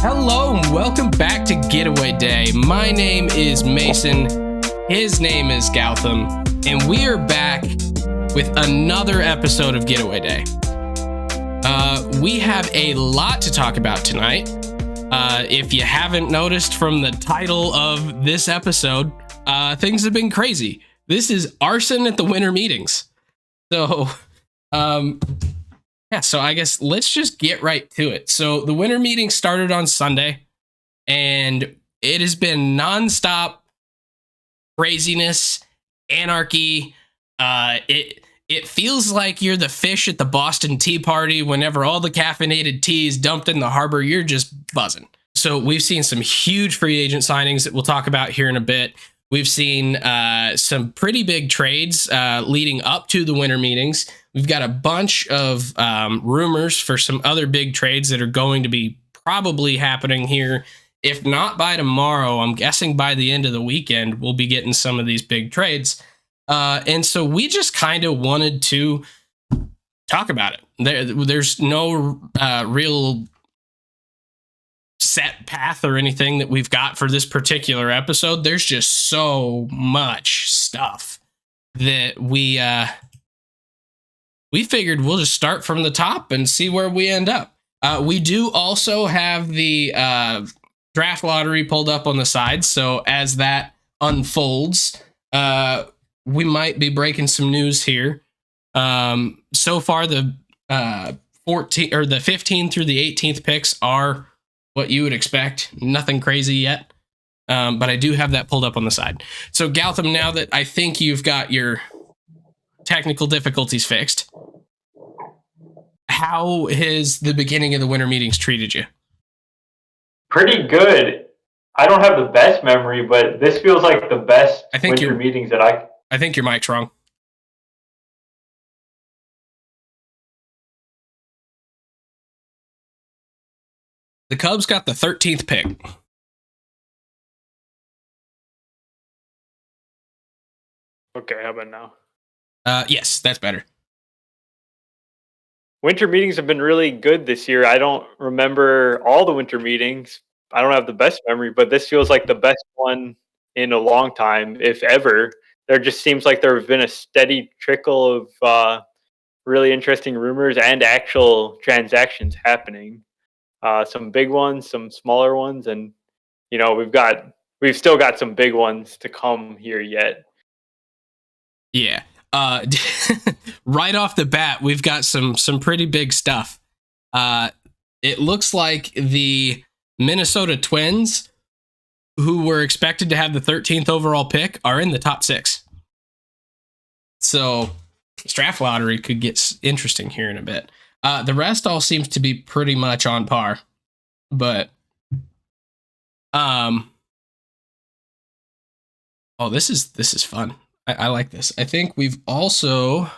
Hello and welcome back to Getaway Day. My name is Mason, his name is Gautam, and we are back with another episode of Getaway Day. We have a lot to talk about tonight. If you haven't noticed from the title of this episode, things have been crazy. This is Arson at the winter meetings. So, so I guess let's just get right to it. So the winter meeting started on Sunday, and it has been nonstop craziness, anarchy. It feels like you're the fish at the Boston Tea Party. Whenever all the caffeinated tea is dumped in the harbor, you're just buzzing. So we've seen some huge free agent signings that we'll talk about here in a bit. We've seen some pretty big trades leading up to the winter meetings. We've got a bunch of rumors for some other big trades that are going to be probably happening here. If not by tomorrow, I'm guessing by the end of the weekend, we'll be getting some of these big trades. And so we just kind of wanted to talk about it. There's no real set path or anything that we've got for this particular episode. There's just so much stuff that we figured we'll just start from the top and see where we end up. We do also have the draft lottery pulled up on the side. So as that unfolds, we might be breaking some news here. So far, the 15 through the 18th picks are what you would expect. Nothing crazy yet. But I do have that pulled up on the side. So Gautam, now that I think you've got your technical difficulties fixed, how has the beginning of the winter meetings treated you? Pretty good. I don't have the best memory, but this feels like the best winter meetings that I think your mic's wrong. The Cubs got the 13th pick. Okay, how about now? Yes, that's better. Winter meetings have been really good this year. I don't remember all the winter meetings. I don't have the best memory, but this feels like the best one in a long time, if ever. There just seems like there have been a steady trickle of really interesting rumors and actual transactions happening. Some big ones, some smaller ones, and we've still got some big ones to come here yet. Yeah. Right off the bat, we've got some pretty big stuff. It looks like the Minnesota Twins, who were expected to have the 13th overall pick, are in the top 6. So this draft lottery could get interesting here in a bit. The rest all seems to be pretty much on par, but this is fun. I like this. I think we've also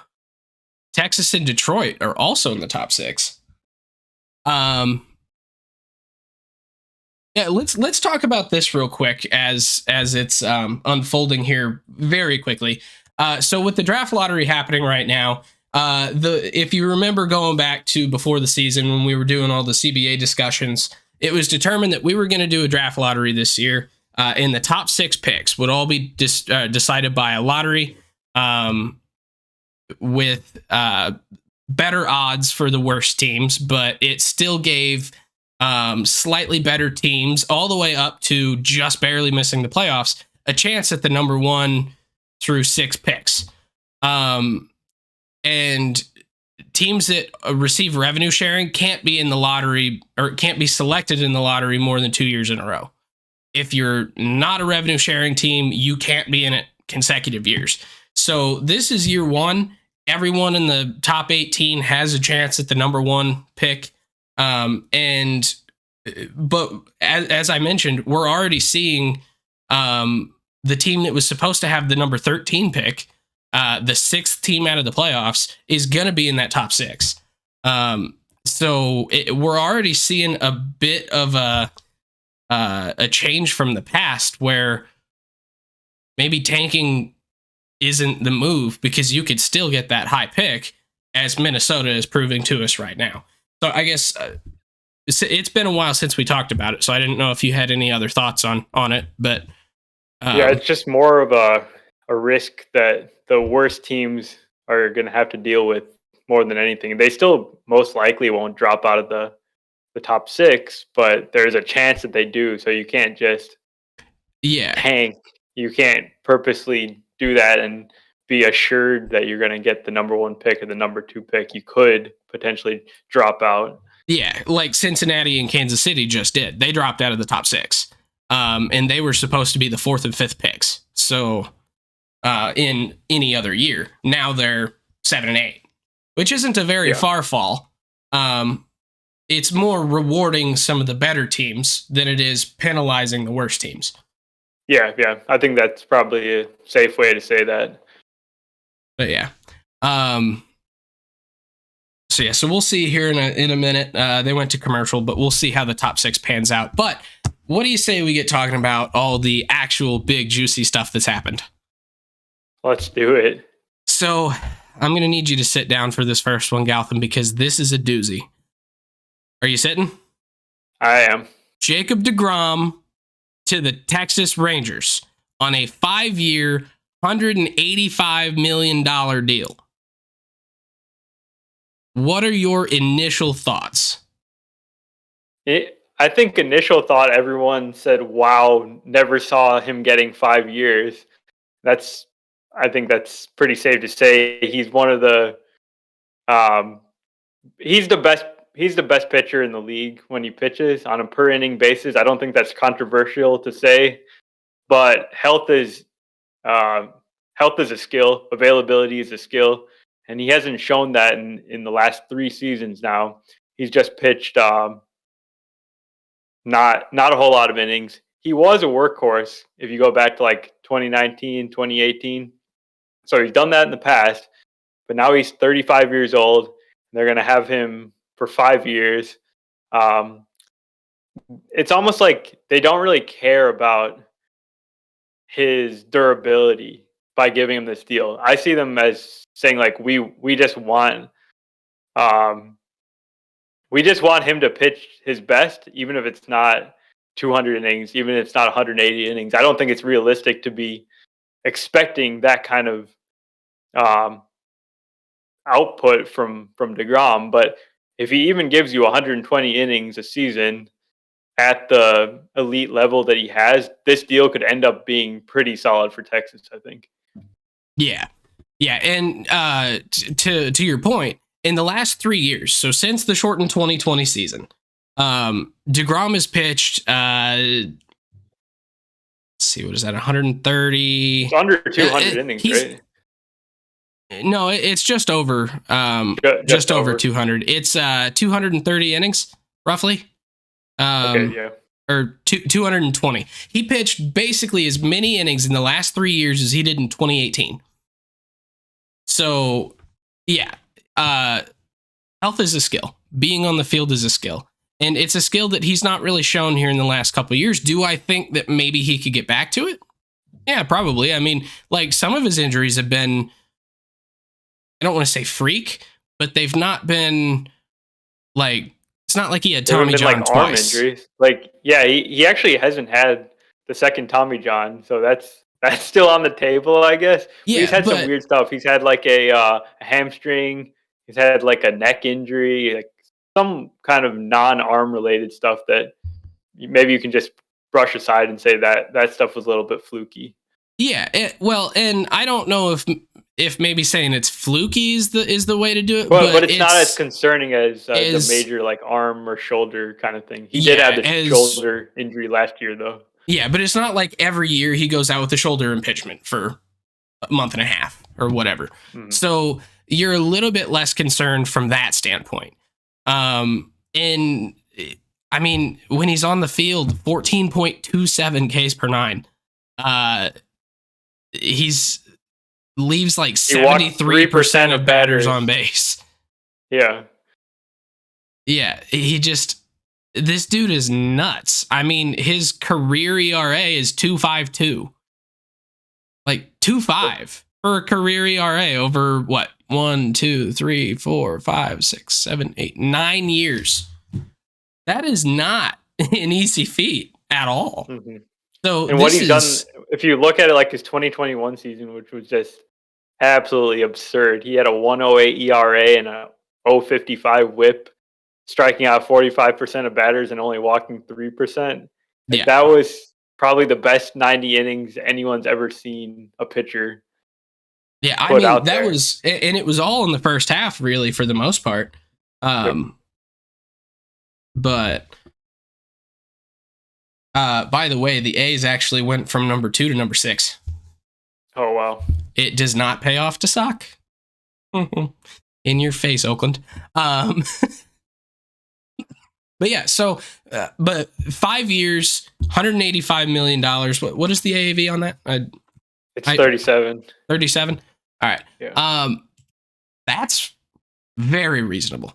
Texas and Detroit are also in the top 6. Let's talk about this real quick as it's unfolding here very quickly. So with the draft lottery happening right now, if you remember going back to before the season when we were doing all the CBA discussions, it was determined that we were going to do a draft lottery this year. In the top 6 picks would all be decided by a lottery with better odds for the worst teams, but it still gave slightly better teams all the way up to just barely missing the playoffs a chance at the number 1 through 6 picks. And teams that receive revenue sharing can't be in the lottery or can't be selected in the lottery more than 2 years in a row. If you're not a revenue sharing team, you can't be in it consecutive years. So this is year 1. Everyone in the top 18 has a chance at the number 1 pick. But as I mentioned, we're already seeing the team that was supposed to have the number 13 pick, the 6th team out of the playoffs, is going to be in that top 6. So we're already seeing a bit of a change from the past where maybe tanking isn't the move because you could still get that high pick, as Minnesota is proving to us right now. So I guess it's been a while since we talked about it, so I didn't know if you had any other thoughts on it. But yeah, it's just more of a risk that the worst teams are going to have to deal with more than anything. They still most likely won't drop out of the top 6, but there's a chance that they do. So you can't just tank. You can't purposely do that and be assured that you're going to get the number 1 pick or the number 2 pick. You could potentially drop out. Yeah, like Cincinnati and Kansas City just did. They dropped out of the top 6. And they were supposed to be the 4th and 5th picks. So in any other year, now they're 7 and 8, which isn't a very far fall. It's more rewarding some of the better teams than it is penalizing the worst teams. Yeah. I think that's probably a safe way to say that. But yeah. So we'll see here in a minute. They went to commercial, but we'll see how the top 6 pans out. But what do you say we get talking about all the actual big juicy stuff that's happened? Let's do it. So I'm going to need you to sit down for this first one, Galtham, because this is a doozy. Are you sitting? I am. Jacob deGrom to the Texas Rangers on a 5-year, $185 million deal. What are your initial thoughts? I think initial thought, everyone said, wow, never saw him getting 5 years. I think that's pretty safe to say. He's one of the he's the best pitcher in the league when he pitches on a per inning basis. I don't think that's controversial to say, but health is a skill. Availability is a skill, and he hasn't shown that in the last 3 seasons now. He's just pitched not a whole lot of innings. He was a workhorse if you go back to like 2019, 2018. So he's done that in the past, but now he's 35 years old. They're going to have him for 5 years. It's almost like they don't really care about his durability by giving him this deal. I see them as saying like we just want him to pitch his best, even if it's not 200 innings, even if it's not 180 innings. I don't think it's realistic to be expecting that kind of output from deGrom. But if he even gives you 120 innings a season at the elite level that he has, this deal could end up being pretty solid for Texas, I think. Yeah. And to your point, in the last 3 years, so since the shortened 2020 season, deGrom has pitched, let's see, what is that, 130? It's under 200 innings, right? No, it's just over, just over 200. It's 230 innings, roughly. Okay, yeah. Or 220. He pitched basically as many innings in the last 3 years as he did in 2018. So, yeah. Health is a skill. Being on the field is a skill. And it's a skill that he's not really shown here in the last couple of years. Do I think that maybe he could get back to it? Yeah, probably. I mean, like, some of his injuries have been, I don't want to say freak, but they've not been like, it's not like he had Tommy John like twice. Arm injuries. Like, yeah, he actually hasn't had the second Tommy John, so that's still on the table, I guess. Yeah, he's had some weird stuff. He's had like a hamstring. He's had like a neck injury, like some kind of non-arm related stuff that maybe you can just brush aside and say that stuff was a little bit fluky. Yeah, and I don't know if maybe saying it's fluky is the way to do it. But it's not as concerning as the major like arm or shoulder kind of thing. He did have the shoulder injury last year, though. Yeah, but it's not like every year he goes out with a shoulder impingement for a month and a half or whatever. Mm-hmm. So you're a little bit less concerned from that standpoint. And I mean, when he's on the field, 14.27 Ks per 9. He's leaves like 73% of batters on base. Yeah. Yeah, this dude is nuts. I mean, his career ERA is 2.52. Like 2.5 for a career ERA over what? 1, 2, 3, 4, 5, 6, 7, 8, 9 years. That is not an easy feat at all. Mm-hmm. So And what he's done, if you look at it like his 2021 season, which was just absolutely absurd, he had a 108 ERA and a 055 whip, striking out 45% of batters and only walking 3%. Like, yeah, that was probably the best 90 innings anyone's ever seen a pitcher yeah. I put mean, out that there. was, and it was all in the first half, really, for the most part. Yep. But by the way, the A's actually went from number 2 to number 6. Oh, wow. It does not pay off to suck. In your face, Oakland. But yeah, so, but 5 years, $185 million. What is the AAV on that? It's 37. 37? All right. Yeah. That's very reasonable.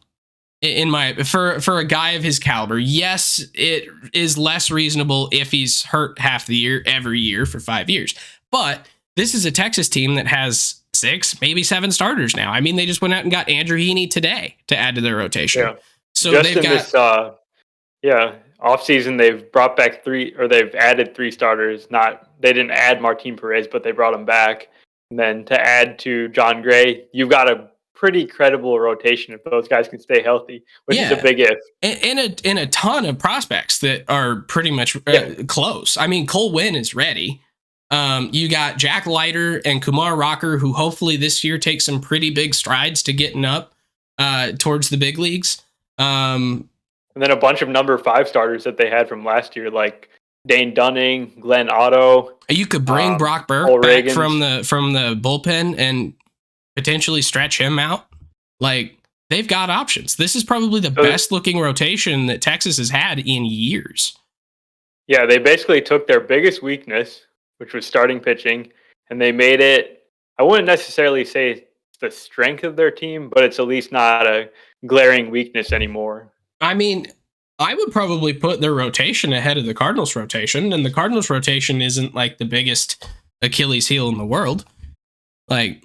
In my, for a guy of his caliber. Yes, it is less reasonable if he's hurt half the year every year for 5 years. But this is a Texas team that has 6, maybe 7 starters now. I mean, they just went out and got Andrew Heaney today to add to their rotation. Yeah. So just they've in got this offseason, they've brought back 3, or they've added 3 starters. They didn't add Martin Perez, but they brought him back. And then to add to John Gray, you've got a pretty credible rotation if those guys can stay healthy, which is a big if. And a ton of prospects that are pretty much close. I mean, Cole Winn is ready. You got Jack Leiter and Kumar Rocker, who hopefully this year take some pretty big strides to getting up towards the big leagues. And then a bunch of number 5 starters that they had from last year, like Dane Dunning, Glenn Otto. You could bring Brock Burke back from the bullpen and potentially stretch him out. Like, they've got options. This is probably the best looking rotation that Texas has had in years. Yeah, they basically took their biggest weakness, which was starting pitching, and they made it, I wouldn't necessarily say it's the strength of their team, but it's at least not a glaring weakness anymore. I mean, I would probably put their rotation ahead of the Cardinals rotation, and the Cardinals rotation isn't like the biggest Achilles heel in the world. Like,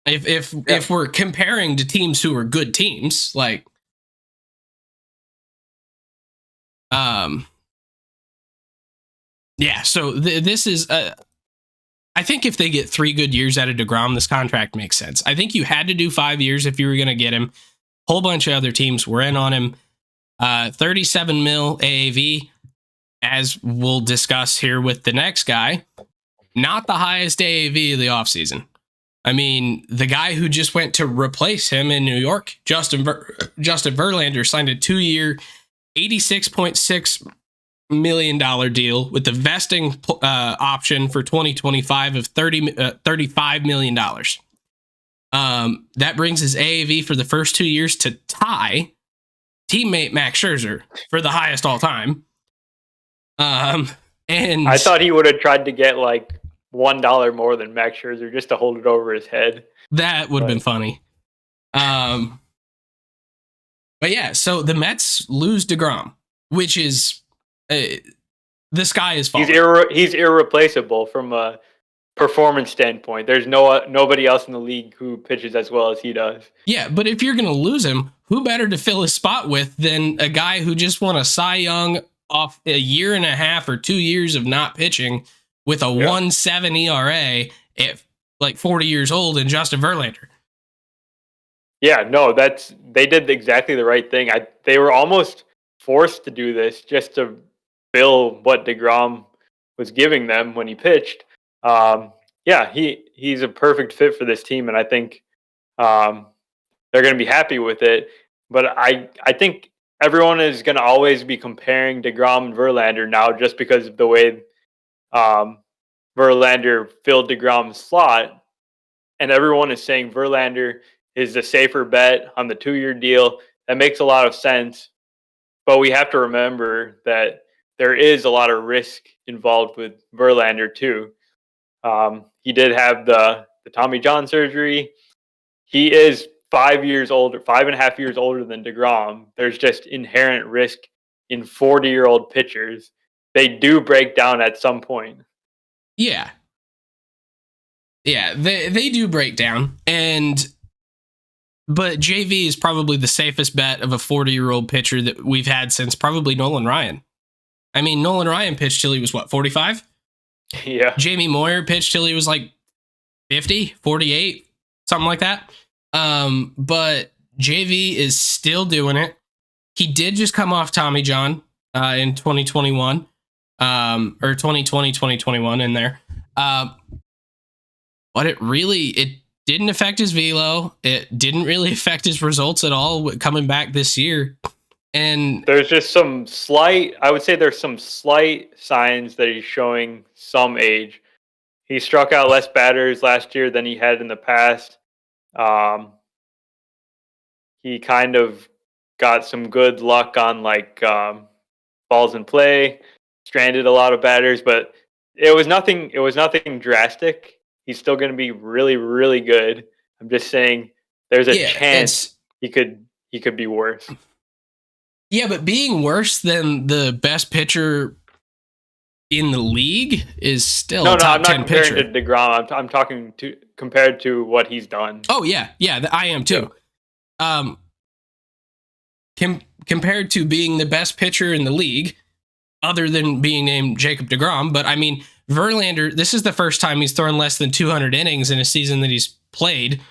if we're comparing to teams who are good teams, like, yeah. So this is, I think if they get 3 good years out of DeGrom, this contract makes sense. I think you had to do 5 years if you were going to get him. Whole bunch of other teams were in on him. 37 mil AAV, as we'll discuss here with the next guy. Not the highest AAV of the offseason. I mean, the guy who just went to replace him in New York, Justin Verlander, signed a 2-year, $86.6 million deal with the vesting option for 2025 of $35 million. That brings his AAV for the first 2 years to tie teammate Max Scherzer for the highest all time. And I thought he would have tried to get like $1 more than Max Scherzer just to hold it over his head. That would have been funny. But yeah, so the Mets lose DeGrom, which is the sky is falling. He's irreplaceable from a performance standpoint. There's nobody else in the league who pitches as well as he does. Yeah, but if you're going to lose him, who better to fill his spot with than a guy who just won a Cy Young off a year and a half or 2 years of not pitching with a 1.7 ERA at like 40 years old, and Justin Verlander. Yeah, no, they did exactly the right thing. They were almost forced to do this just to fill what DeGrom was giving them when he pitched. He's a perfect fit for this team, and I think they're going to be happy with it. But I think everyone is going to always be comparing DeGrom and Verlander now just because of the way Verlander filled DeGrom's slot. And everyone is saying Verlander is the safer bet on the 2-year deal. That makes a lot of sense. But we have to remember that there is a lot of risk involved with Verlander too. He did have the Tommy John surgery. He is 5.5 years older than DeGrom. There's just inherent risk in 40-year-old pitchers. They do break down at some point. Yeah. Yeah, they do break down. And But JV is probably the safest bet of a 40-year-old pitcher that we've had since probably Nolan Ryan. I mean, Nolan Ryan pitched till he was, 45? Yeah. Jamie Moyer pitched till he was like 50, 48, something like that. But JV is still doing it. He did just come off Tommy John in 2021, or 2020, 2021 in there. But it didn't affect his velo. It didn't really affect his results at all coming back this year. And there's just there's some slight signs that he's showing some age. He struck out less batters last year than he had in the past. He kind of got some good luck on balls in play, stranded a lot of batters, but it was nothing drastic. He's still going to be really, really good. I'm just saying there's a chance he could be worse. Yeah, but being worse than the best pitcher in the league is still a top 10 pitcher. I'm not comparing to DeGrom. I'm talking compared to what he's done. Oh yeah, I am too. Yeah. Compared to being the best pitcher in the league, other than being named Jacob DeGrom, but I mean Verlander. This is the first time he's thrown less than 200 innings in a season that he's played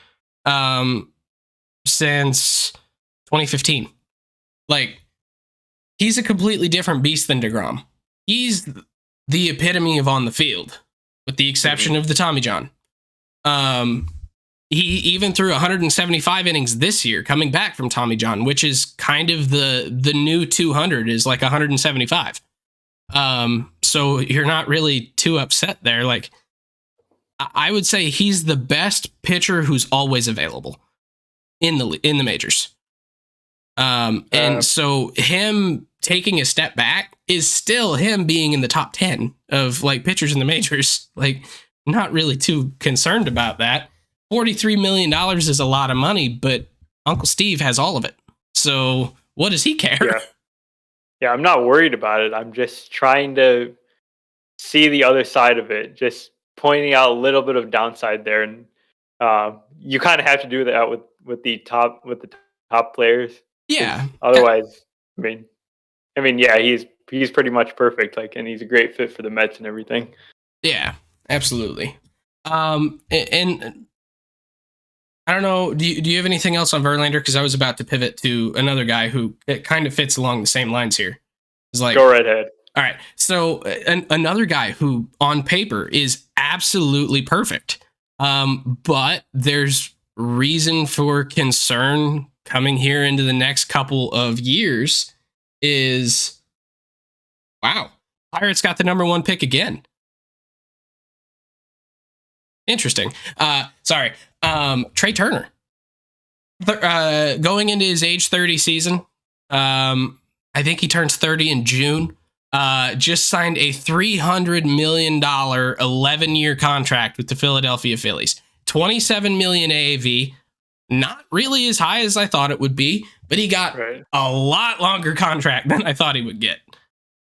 since 2015. Like, he's a completely different beast than DeGrom. He's the epitome of on the field, with the exception of the Tommy John. He even threw 175 innings this year, coming back from Tommy John, which is kind of the new 200 is like 175. So you're not really too upset there. Like, I would say he's the best pitcher who's always available in the majors. And so him taking a step back is still him being in the top 10 of like pitchers in the majors. Like, not really too concerned about that. $43 million is a lot of money, but Uncle Steve has all of it. So what does he care? Yeah, I'm not worried about it. I'm just trying to see the other side of it, just pointing out a little bit of downside there. And you kind of have to do that with the top players. Yeah. Otherwise, I mean, yeah, he's pretty much perfect. Like, and he's a great fit for the Mets and everything. Yeah, absolutely. And I don't know. Do you have anything else on Verlander? Because I was about to pivot to another guy who it kind of fits along the same lines here. It's like, go right ahead. All right. So another guy who on paper is absolutely perfect, but there's reason for concern coming here into the next couple of years is, wow, Pirates got the number 1 pick again. Interesting. Sorry. Trey Turner. Going into his age 30 season. I think he turns 30 in June. Just signed a $300 million 11-year contract with the Philadelphia Phillies. $27 million AAV. Not really as high as I thought it would be, but he got a lot longer contract than I thought he would get.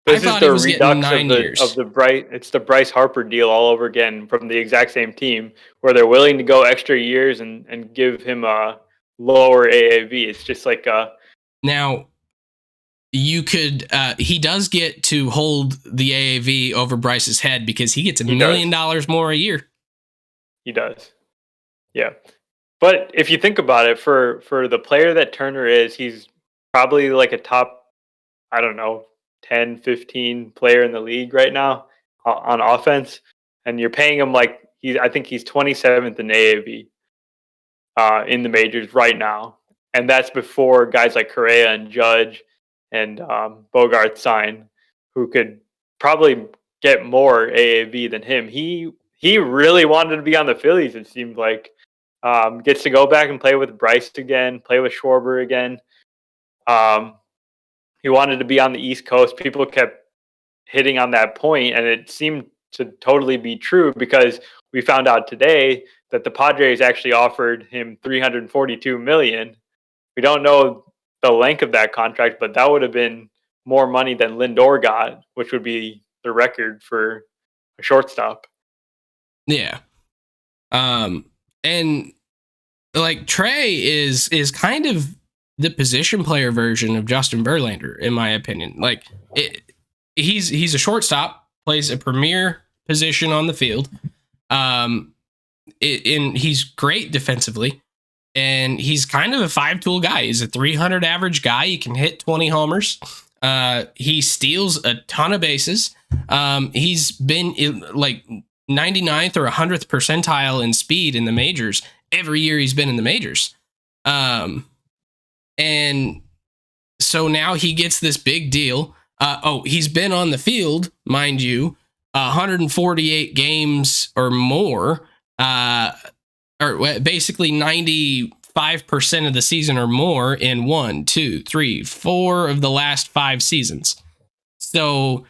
This is the redux of the Bryce Harper deal all over again from the exact same team, where they're willing to go extra years and give him a lower AAV. It's just like now you could he does get to hold the AAV over Bryce's head because he gets $1 million more a year. He does. Yeah. But if you think about it, for the player that Turner is, he's probably like a top, I don't know, 10, 15 player in the league right now on offense. And you're paying him like I think he's 27th in AAV in the majors right now. And that's before guys like Correa and Judge and Bogart sign, who could probably get more AAV than him. He really wanted to be on the Phillies, it seemed like. Gets to go back and play with Bryce again, play with Schwarber again. He wanted to be on the East Coast. People kept hitting on that point, and it seemed to totally be true because we found out today that the Padres actually offered him $342 million. We don't know the length of that contract, but that would have been more money than Lindor got, which would be the record for a shortstop. Yeah. And like Trey is kind of the position player version of Justin Verlander, in my opinion. Like he's a shortstop, plays a premier position on the field. He's great defensively, and he's kind of a 5-tool guy. He's a 300 average guy. He can hit 20 homers. He steals a ton of bases. He's been like 99th or 100th percentile in speed in the majors every year he's been in the majors. And so now he gets this big deal. He's been on the field, mind you, 148 games or more, or basically 95% of the season or more in 1, 2, 3, 4 of the last 5 seasons. So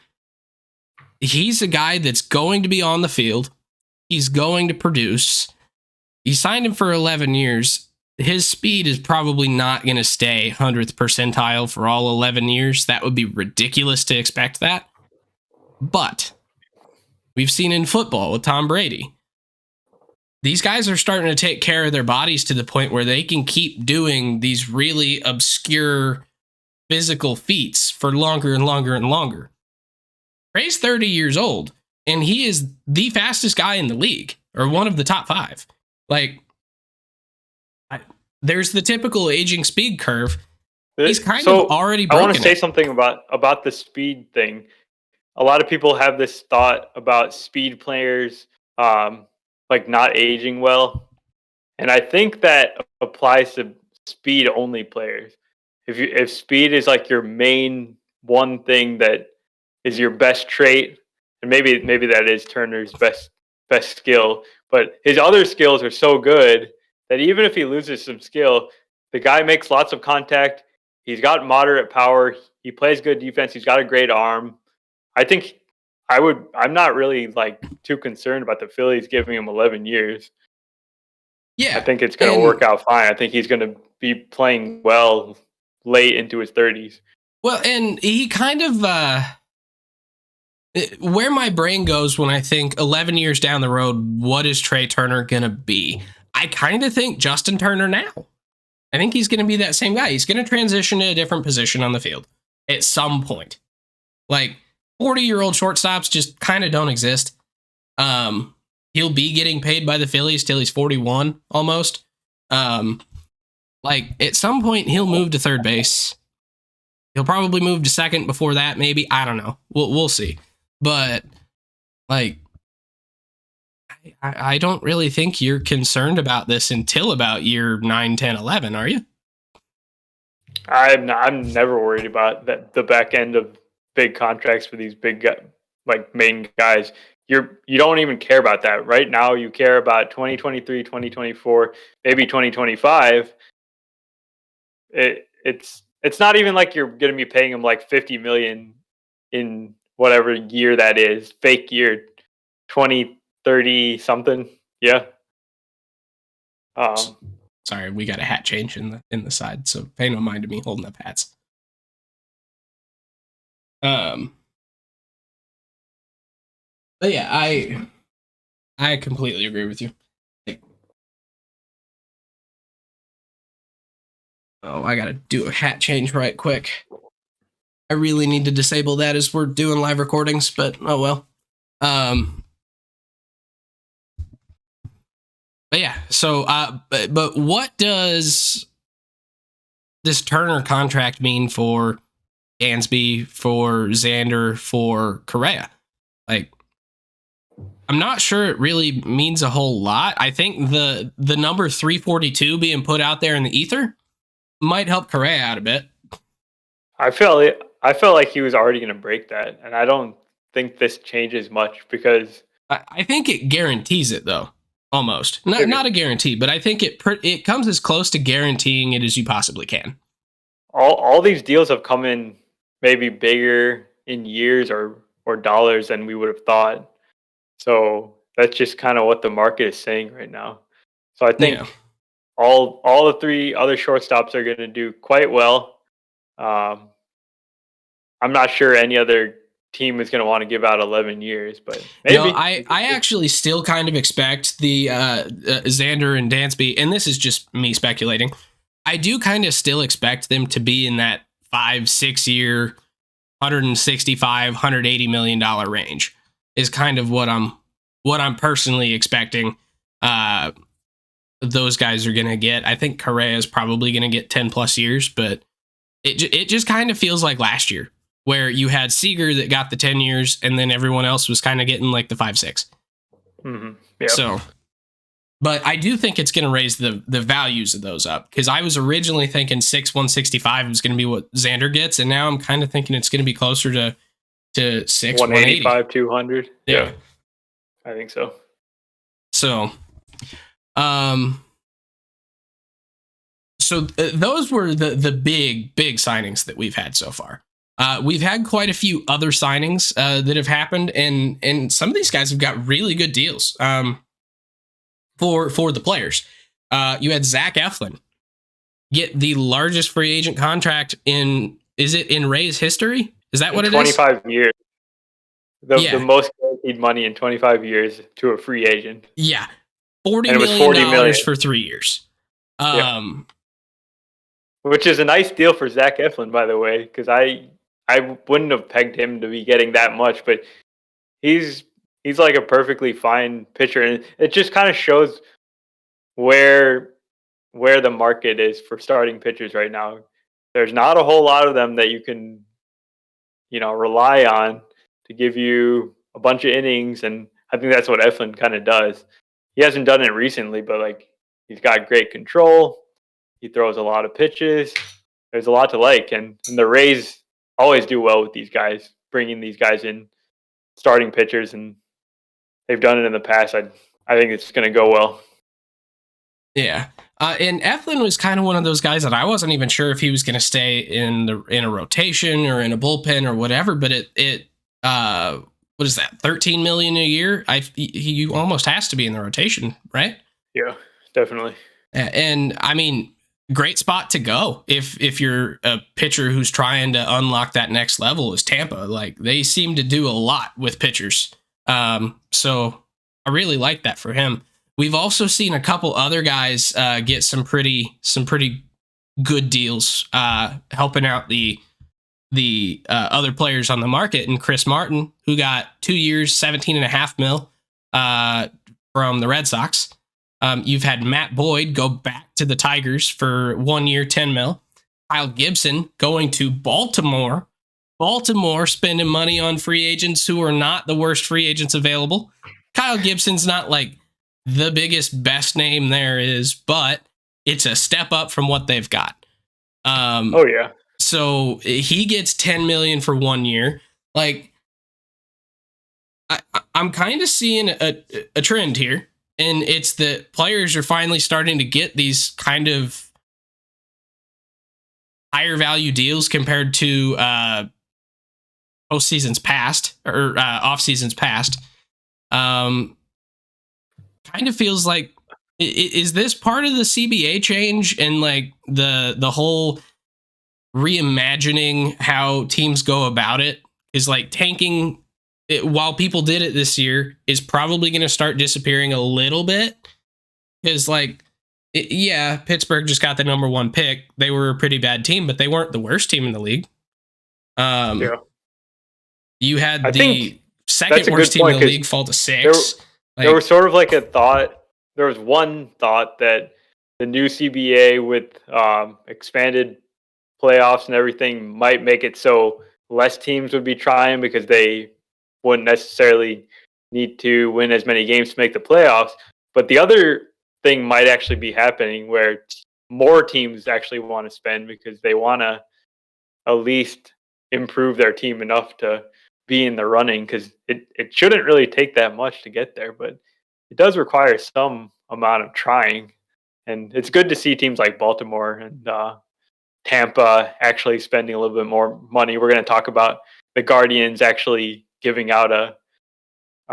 he's a guy that's going to be on the field. He's going to produce. You signed him for 11 years. His speed is probably not going to stay 100th percentile for all 11 years. That would be ridiculous to expect that. But we've seen in football with Tom Brady, these guys are starting to take care of their bodies to the point where they can keep doing these really obscure physical feats for longer and longer and longer. Ray's 30 years old, and he is the fastest guy in the league, or one of the top 5. Like, there's the typical aging speed curve. He's kind of already broken. I want to say something about the speed thing. A lot of people have this thought about speed players like not aging well, and I think that applies to speed only players. If speed is like your main one thing that is your best trait, and maybe that is Turner's best skill, but his other skills are so good that even if he loses some skill, the guy makes lots of contact. He's got moderate power. He plays good defense. He's got a great arm. I think I'm not really like too concerned about the Phillies giving him 11 years. Yeah. I think it's going to work out fine. I think he's going to be playing well late into his 30s. Well, and he kind of, where my brain goes when I think 11 years down the road, what is Trey Turner going to be? I kind of think Justin Turner now. I think he's going to be that same guy. He's going to transition to a different position on the field at some point. Like, 40-year-old shortstops just kind of don't exist. He'll be getting paid by the Phillies till he's 41 almost. Like, at some point, he'll move to third base. He'll probably move to second before that, maybe. I don't know. We'll see. But, like, I don't really think you're concerned about this until about year 9, 10, 11, are you? I'm never worried about the back end of big contracts for these big like main guys. You don't even care about that right now. You care about 2023, 2024, maybe 2025. It's not even like you're going to be paying him like $50 million in whatever year that is, fake year, 2030 something. Yeah. Sorry, we got a hat change in the side, so pay no mind to me holding up hats. But yeah, I completely agree with you. Oh, I gotta do a hat change right quick. I really need to disable that as we're doing live recordings, but oh well. But yeah, so but what does this Turner contract mean for Dansby, for Xander, for Correa? Like, I'm not sure it really means a whole lot. I think the number 342 being put out there in the ether might help Correa out a bit. I felt like he was already going to break that, and I don't think this changes much because I think it guarantees it though. Almost. Not a guarantee, but I think it comes as close to guaranteeing it as you possibly can. All these deals have come in maybe bigger in years or dollars than we would have thought. So that's just kind of what the market is saying right now. So I think all the 3 other shortstops are going to do quite well. I'm not sure any other team is going to want to give out 11 years, but maybe. I actually still kind of expect the Xander and Dansby, and this is just me speculating. I do kind of still expect them to be in that 5-6 year, $165-180 million range is kind of what I'm personally expecting. Those guys are going to get. I think Correa is probably going to get 10 plus years, but it just kind of feels like last year, where you had Seager that got the 10 years and then everyone else was kind of getting like the 5-6. Mm-hmm. Yep. So, but I do think it's going to raise the values of those up, because I was originally thinking 165 was going to be what Xander gets, and now I'm kind of thinking it's going to be closer to 185, 200. Yeah. I think so. So, those were the big signings that we've had so far. We've had quite a few other signings that have happened, and some of these guys have got really good deals for the players. You had Zach Eflin get the largest free agent contract in Rays history? Is that what it 25 is? 25 years. The most guaranteed money in 25 years to a free agent. Yeah. $40 million for 3 years. Which is a nice deal for Zach Eflin, by the way, because I wouldn't have pegged him to be getting that much, but he's like a perfectly fine pitcher, and it just kind of shows where the market is for starting pitchers right now. There's not a whole lot of them that you can, rely on to give you a bunch of innings, and I think that's what Eflin kind of does. He hasn't done it recently, but he's got great control. He throws a lot of pitches. There's a lot to like, and the Rays always do well with these guys, bringing these guys in, starting pitchers, and they've done it in the past. I think it's going to go well. Yeah. And Eflin was kind of one of those guys that I wasn't even sure if he was going to stay in a rotation or in a bullpen or whatever, but it what is that, 13 million a year? He almost has to be in the rotation, right? Yeah, definitely. And I mean, great spot to go if you're a pitcher who's trying to unlock that next level is Tampa. They seem to do a lot with pitchers. So I really like that for him. We've also seen a couple other guys get some pretty good deals, helping out the other players on the market. And Chris Martin, who got 2 years, $17.5 million from the Red Sox. You've had Matt Boyd go back to the Tigers for 1 year, $10 million. Kyle Gibson going to Baltimore. Baltimore spending money on free agents who are not the worst free agents available. Kyle Gibson's not the biggest, best name there is, but it's a step up from what they've got. Oh yeah. So he gets $10 million for 1 year. I'm kind of seeing a trend here, and it's that players are finally starting to get these kind of higher value deals compared to postseasons past or off seasons past. Kind of feels like, is this part of the CBA change and the whole reimagining how teams go about it? Is tanking it, while people did it this year, is probably going to start disappearing a little bit, because Pittsburgh just got the number 1 pick. They were a pretty bad team, but they weren't the worst team in the league. You had the second worst team in the league fall to 6. There was sort of a thought. There was one thought that the new CBA with expanded playoffs and everything might make it so less teams would be trying, because they wouldn't necessarily need to win as many games to make the playoffs. But the other thing might actually be happening, where more teams actually want to spend because they want to at least improve their team enough to be in the running, because it shouldn't really take that much to get there, but it does require some amount of trying. And it's good to see teams like Baltimore and Tampa actually spending a little bit more money. We're going to talk about the Guardians actually giving out a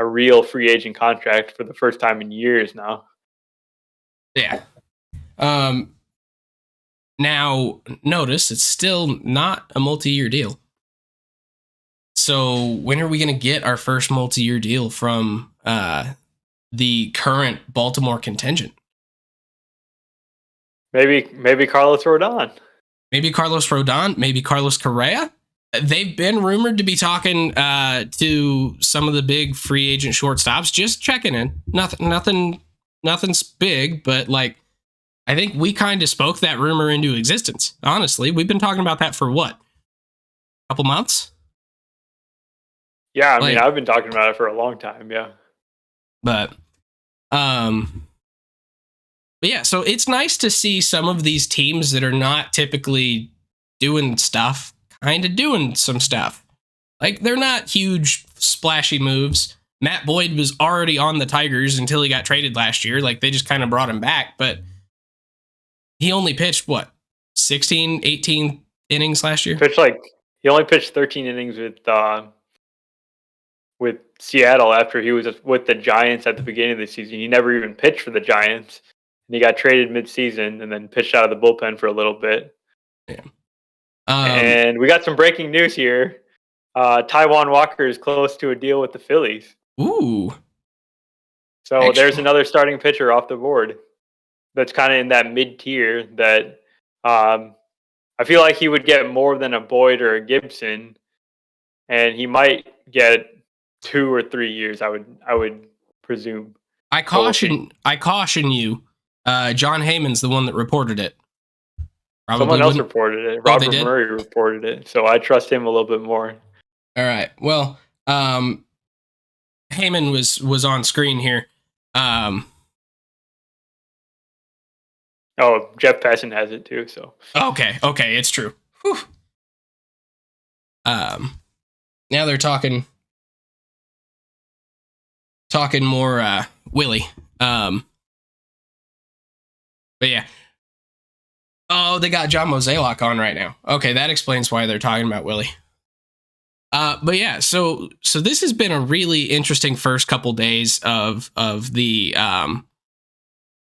real free agent contract for the first time in years now. Yeah. Now, notice it's still not a multi-year deal. So when are we going to get our first multi-year deal from the current Baltimore contingent? Maybe Carlos Rodon. Maybe Carlos Rodon. Maybe Carlos Correa. They've been rumored to be talking to some of the big free agent shortstops. Just checking in. Nothing's big, but like I think we kind of spoke that rumor into existence. Honestly, we've been talking about that for what? A couple months? Yeah, I mean, I've been talking about it for a long time, yeah. But yeah, so it's nice to see some of these teams that are not typically doing stuff, kind of doing some stuff. Like, they're not huge, splashy moves. Matt Boyd was already on the Tigers until he got traded last year. Like, they just kind of brought him back, but he only pitched, 16, 18 innings last year? He only pitched 13 innings with Seattle after he was with the Giants at the beginning of the season. He never even pitched for the Giants. And he got traded mid-season and then pitched out of the bullpen for a little bit. Yeah. And we got some breaking news here. Taijuan Walker is close to a deal with the Phillies. Ooh. So there's another starting pitcher off the board that's kind of in that mid-tier that I feel like he would get more than a Boyd or a Gibson, and he might get 2 or 3 years, I would presume. I caution you. John Heyman's the one that reported it. Someone else reported it. Robert Murray reported it, so I trust him a little bit more. All right. Well, Heyman was on screen here. Jeff Passan has it too. So okay, it's true. Whew. Now they're talking more Willie. But yeah. Oh, they got John Mozeliak on right now. Okay, that explains why they're talking about Willie. But yeah, so this has been a really interesting first couple days of the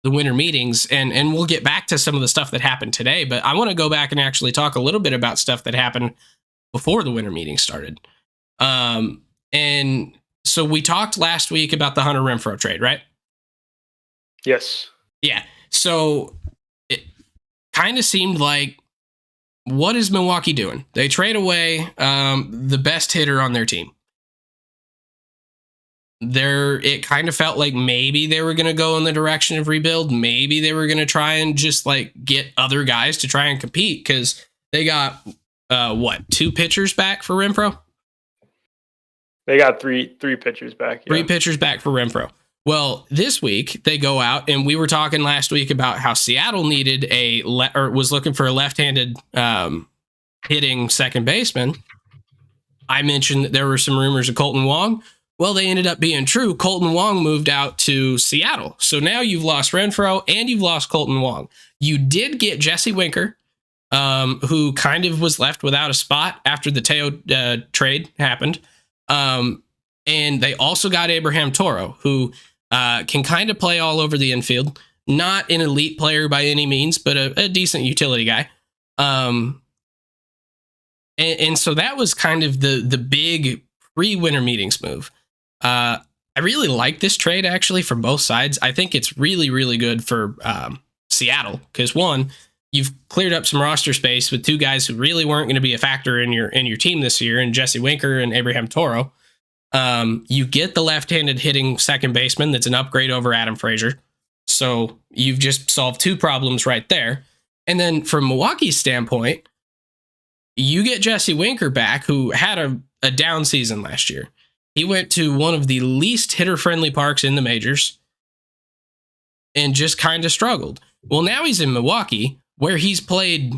winter meetings, and we'll get back to some of the stuff that happened today. But I want to go back and actually talk a little bit about stuff that happened before the winter meeting started. And so we talked last week about the Hunter Renfroe trade, right? Yes. Yeah. So it kind of seemed like, what is Milwaukee doing? They trade away the best hitter on their team. It kind of felt like maybe they were going to go in the direction of rebuild. Maybe they were going to try and just like get other guys to try and compete, because they got 2 pitchers back for Renfroe? They got three pitchers back. Yeah. 3 pitchers back for Renfroe. Well, this week they go out, and we were talking last week about how Seattle needed was looking for a left-handed hitting second baseman. I mentioned that there were some rumors of Colton Wong. Well, they ended up being true. Colton Wong moved out to Seattle. So now you've lost Renfroe and you've lost Colton Wong. You did get Jesse Winker, who kind of was left without a spot after the Teo trade happened. And they also got Abraham Toro, who can kind of play all over the infield. Not an elite player by any means, but a decent utility guy. And so that was kind of the big pre-winter meetings move. I really like this trade, actually, from both sides. I think it's really, really good for Seattle, because one, you've cleared up some roster space with 2 guys who really weren't going to be a factor in your team this year, and Jesse Winker and Abraham Toro. You get the left-handed hitting second baseman that's an upgrade over Adam Frazier. So you've just solved 2 problems right there. And then from Milwaukee's standpoint, you get Jesse Winker back, who had a down season last year. He went to one of the least hitter-friendly parks in the majors and just kind of struggled. Well, now he's in Milwaukee, where he's played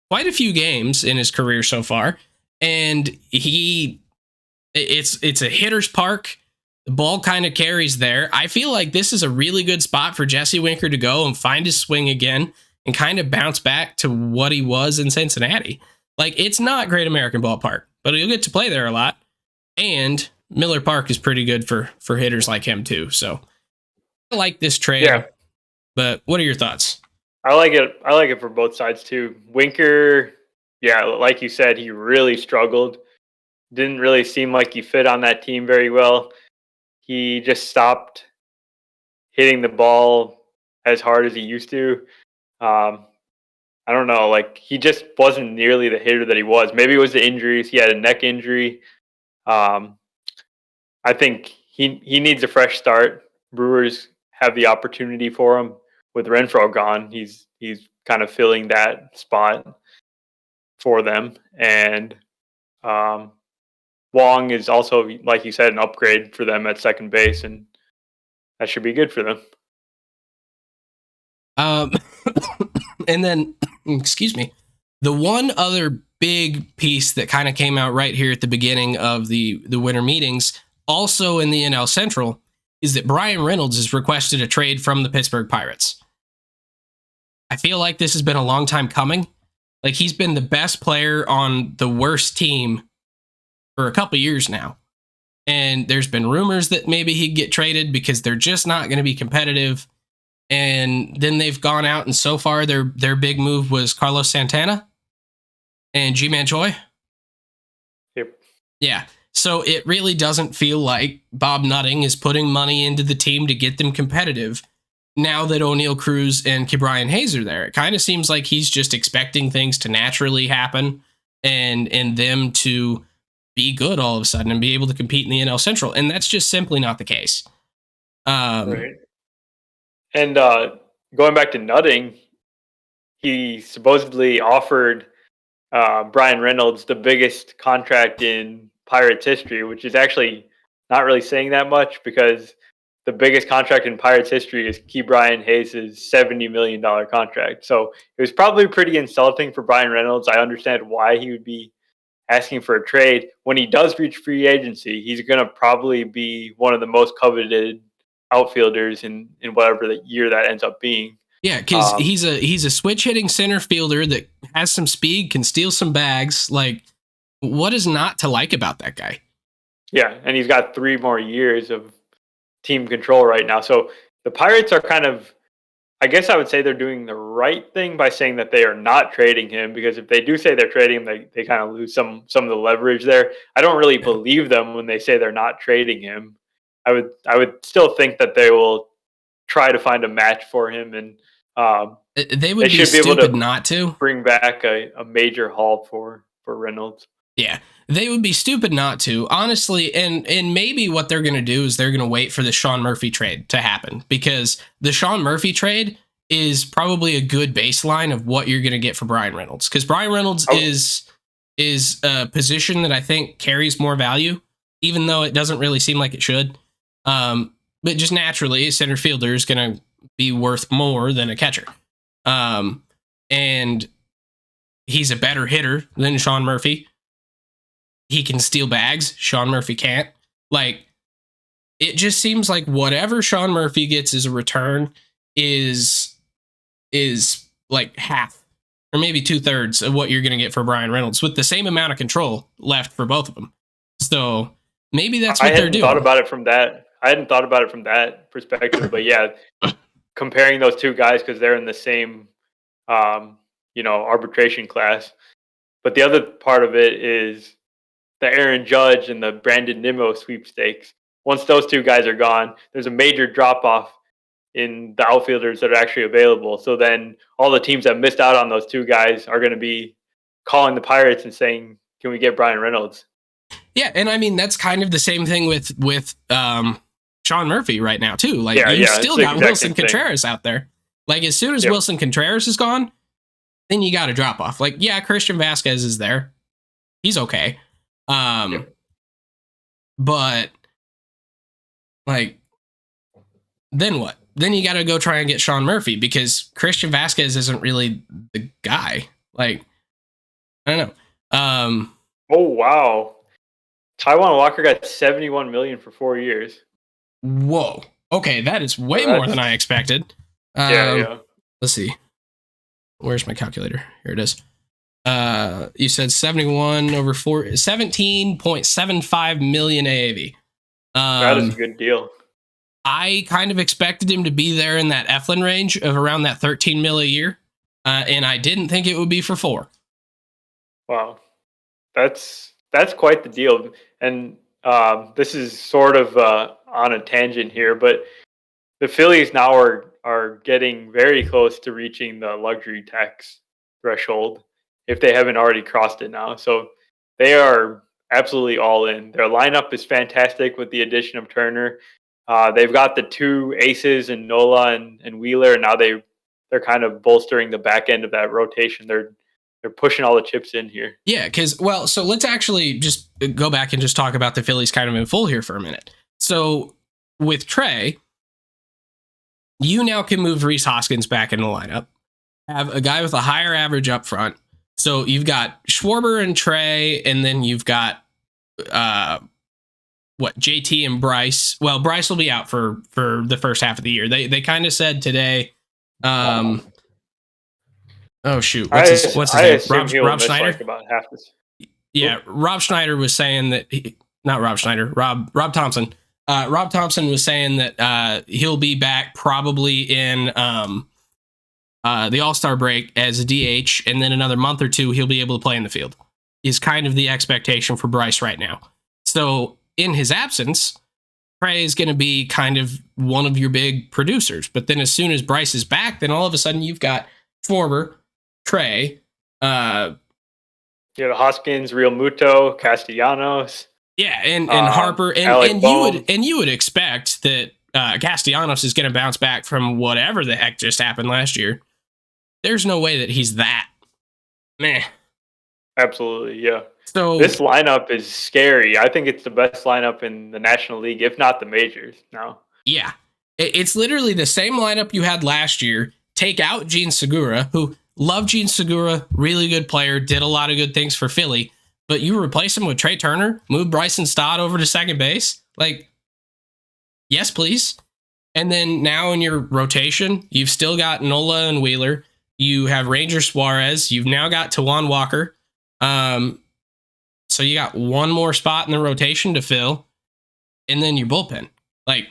quite a few games in his career so far, and it's a hitter's park. The ball kind of carries there. I feel like this is a really good spot for Jesse Winker to go and find his swing again and kind of bounce back to what he was in Cincinnati. Like, it's not Great American Ballpark, but he'll get to play there a lot. And Miller Park is pretty good for hitters like him too. So I like this trade. Yeah. But what are your thoughts? I like it for both sides too. Winker, yeah, like you said, he really struggled. didn't really seem like he fit on that team very well. He just stopped hitting the ball as hard as he used to. Um, I don't know, like he just wasn't nearly the hitter that he was. Maybe it was the injuries. He had a neck injury. Um, I think he needs a fresh start. Brewers have the opportunity for him with Renfroe gone. He's kind of filling that spot for them, and um, Wong is also, like you said, an upgrade for them at second base, and that should be good for them. Um, and then, excuse me, the one other big piece that kind of came out right here at the beginning of the winter meetings, also in the NL Central, is that Brian Reynolds has requested a trade from the Pittsburgh Pirates. I feel like this has been a long time coming. Like, he's been the best player on the worst team for a couple years now. And there's been rumors that maybe he'd get traded because they're just not going to be competitive. And then they've gone out, and so far their big move was Carlos Santana and G-Man Choi. Yep. Yeah. So it really doesn't feel like Bob Nutting is putting money into the team to get them competitive now that O'Neal Cruz and Ke'Bryan Hayes are there. It kind of seems like he's just expecting things to naturally happen and them to be good all of a sudden and be able to compete in the NL Central. And that's just simply not the case. Right. And going back to Nutting, he supposedly offered Brian Reynolds the biggest contract in Pirates history, which is actually not really saying that much because the biggest contract in Pirates history is Ke'Bryan Hayes' $70 million contract. So it was probably pretty insulting for Brian Reynolds. I understand why he would be asking for a trade. When he does reach free agency, he's going to probably be one of the most coveted outfielders in whatever the year that ends up being. Yeah, because he's a switch hitting center fielder that has some speed, can steal some bags. Like, what is not to like about that guy? Yeah, and he's got 3 more years of team control right now. So the Pirates are kind of, I guess I would say they're doing the right thing by saying that they are not trading him, because if they do say they're trading him, they kind of lose some of the leverage there. I don't really believe them when they say they're not trading him. I would still think that they will try to find a match for him, and they would be stupid not to bring back a major haul for Reynolds. Yeah, they would be stupid not to, honestly. And maybe what they're going to do is they're going to wait for the Sean Murphy trade to happen, because the Sean Murphy trade is probably a good baseline of what you're going to get for Brian Reynolds, because Brian Reynolds is a position that I think carries more value, even though it doesn't really seem like it should. But just naturally, a center fielder is going to be worth more than a catcher. And he's a better hitter than Sean Murphy. He can steal bags. Sean Murphy can't. Like, it just seems like whatever Sean Murphy gets as a return is like half or maybe 2/3 of what you're going to get for Brian Reynolds, with the same amount of control left for both of them. So maybe that's what they're doing. I hadn't thought about it from that perspective, but yeah, comparing those two guys because they're in the same, arbitration class. But the other part of it is the Aaron Judge and the Brandon Nimmo sweepstakes. Once those two guys are gone, there's a major drop off in the outfielders that are actually available. So then all the teams that missed out on those two guys are going to be calling the Pirates and saying, "Can we get Brian Reynolds?" Yeah, and I mean that's kind of the same thing with Sean Murphy right now too. Like, you still got Wilson Contreras out there. Like, as soon as Wilson Contreras is gone, then you got a drop off. Like, yeah, Christian Vasquez is there. He's okay. But like, then what? Then you got to go try and get Sean Murphy, because Christian Vasquez isn't really the guy. Like, I don't know. Oh, wow. Taijuan Walker got $71 million for 4 years. Whoa. Okay, that is way more than I expected. Yeah. Let's see. Where's my calculator? Here it is. You said 71 over 4, 17.75 million AAV. That is a good deal. I kind of expected him to be there in that Eflin range of around that 13 mil a year. And I didn't think it would be for 4. Wow. That's that's quite the deal. And this is sort of on a tangent here, but the Phillies now are getting very close to reaching the luxury tax threshold if they haven't already crossed it now. So they are absolutely all in. Their lineup is fantastic with the addition of Turner. They've got the two aces in Nola and Wheeler, and now they're kind of bolstering the back end of that rotation. They're pushing all the chips in here. Yeah, because, so let's actually just go back and just talk about the Phillies kind of in full here for a minute. So with Trey, you now can move Rhys Hoskins back in the lineup, have a guy with a higher average up front. So you've got Schwarber and Trey, and then you've got JT and Bryce. Well, Bryce will be out for the first half of the year. They kind of said today. Oh shoot, what's his name? Rob Schneider. Like about half this. Yeah, Rob Schneider was saying that Rob Thompson. Rob Thompson was saying that he'll be back probably in the All-Star break as a DH, and then another month or two he'll be able to play in the field. Is kind of the expectation for Bryce right now. So in his absence, Trey is going to be kind of one of your big producers. But then as soon as Bryce is back, then all of a sudden you've got Schwarber, Trey, the Hoskins, Real Muto, Castellanos. Yeah, and Harper, and you would expect that Castellanos is going to bounce back from whatever the heck just happened last year. There's no way that he's that. Meh. Absolutely, yeah. So this lineup is scary. I think it's the best lineup in the National League, if not the majors now. Yeah. It's literally the same lineup you had last year. Take out Gene Segura, who loved Gene Segura, really good player, did a lot of good things for Philly, but you replace him with Trey Turner, move Bryson Stott over to second base? Like, yes, please. And then now in your rotation, you've still got Nola and Wheeler. You have Ranger Suarez. You've now got Tawan Walker. So you got one more spot in the rotation to fill, and then your bullpen. Like,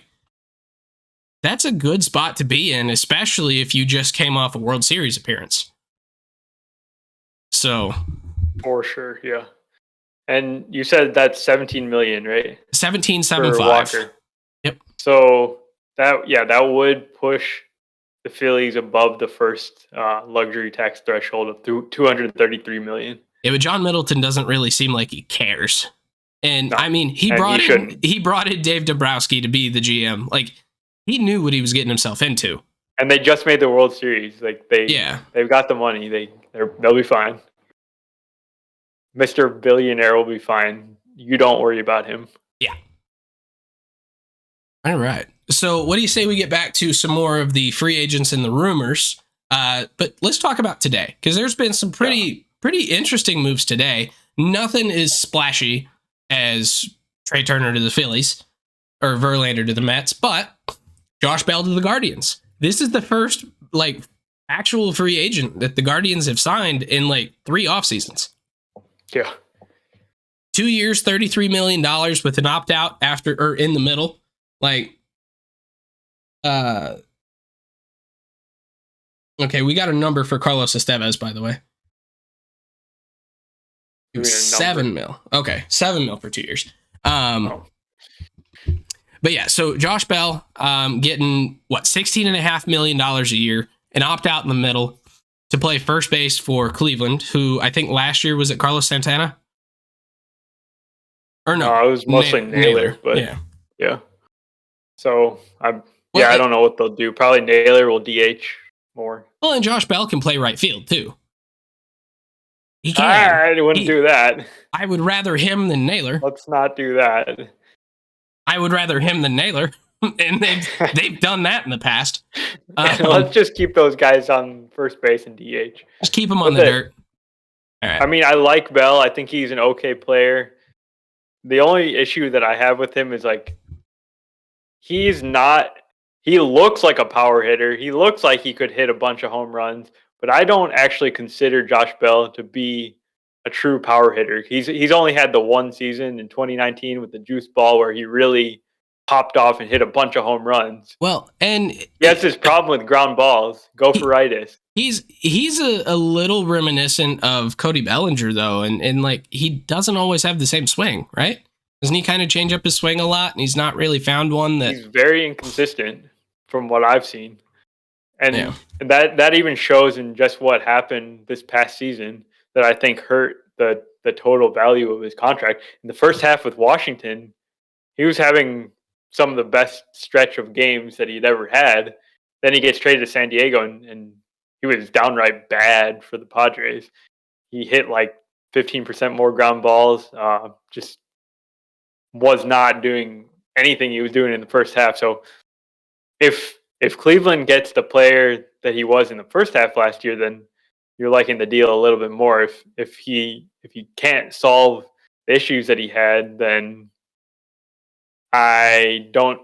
that's a good spot to be in, especially if you just came off a World Series appearance. So, for sure, yeah. And you said that's $17 million, right? $17.75. Yep. So that would push the Phillies above the first luxury tax threshold of $233 million. Yeah, but John Middleton doesn't really seem like he cares. And no, I mean, he brought in Dave Dombrowski to be the GM. Like, he knew what he was getting himself into. And they just made the World Series. Like, they've got the money. They'll be fine. Mr. Billionaire will be fine. You don't worry about him. Yeah. All right. So what do you say we get back to some more of the free agents and the rumors? But let's talk about today, because there's been some pretty interesting moves today. Nothing is splashy as Trey Turner to the Phillies or Verlander to the Mets, but Josh Bell to the Guardians. This is the first actual free agent that the Guardians have signed in 3 off seasons. Yeah. 2 years, $33 million with an opt-out after or in the middle. Okay, we got a number for Carlos Estevez, by the way. It was $7 million. Okay, $7 million for 2 years. But yeah, so Josh Bell getting $16.5 million a year, an opt-out in the middle to play first base for Cleveland, who I think last year was it Carlos Santana? Or no, it was mostly Naylor, but yeah. So I don't know what they'll do. Probably Naylor will DH more. Well, and Josh Bell can play right field too. He can. I wouldn't do that. I would rather him than Naylor. Let's not do that. I would rather him than Naylor, and they've done that in the past. Let's just keep those guys on first base and DH. Just keep them on the dirt. All right. I mean, I like Bell. I think he's an okay player. The only issue that I have with him is he's not. He looks like a power hitter. He looks like he could hit a bunch of home runs, but I don't actually consider Josh Bell to be a true power hitter. He's only had the one season in 2019 with the juice ball where he really popped off and hit a bunch of home runs. Well, and He has this problem with ground balls, gopheritis. he's a little reminiscent of Cody Bellinger though, and like he doesn't always have the same swing, right? Doesn't he kind of change up his swing a lot? And he's not really found one that He's very inconsistent from what I've seen. And yeah. that even shows in just what happened this past season that I think hurt the total value of his contract. In the first half with Washington, he was having some of the best stretch of games that he'd ever had. Then he gets traded to San Diego, and he was downright bad for the Padres. He hit like 15% more ground balls, just was not doing anything he was doing in the first half. So if Cleveland gets the player that he was in the first half last year, then you're liking the deal a little bit more. If he can't solve the issues that he had, then I don't.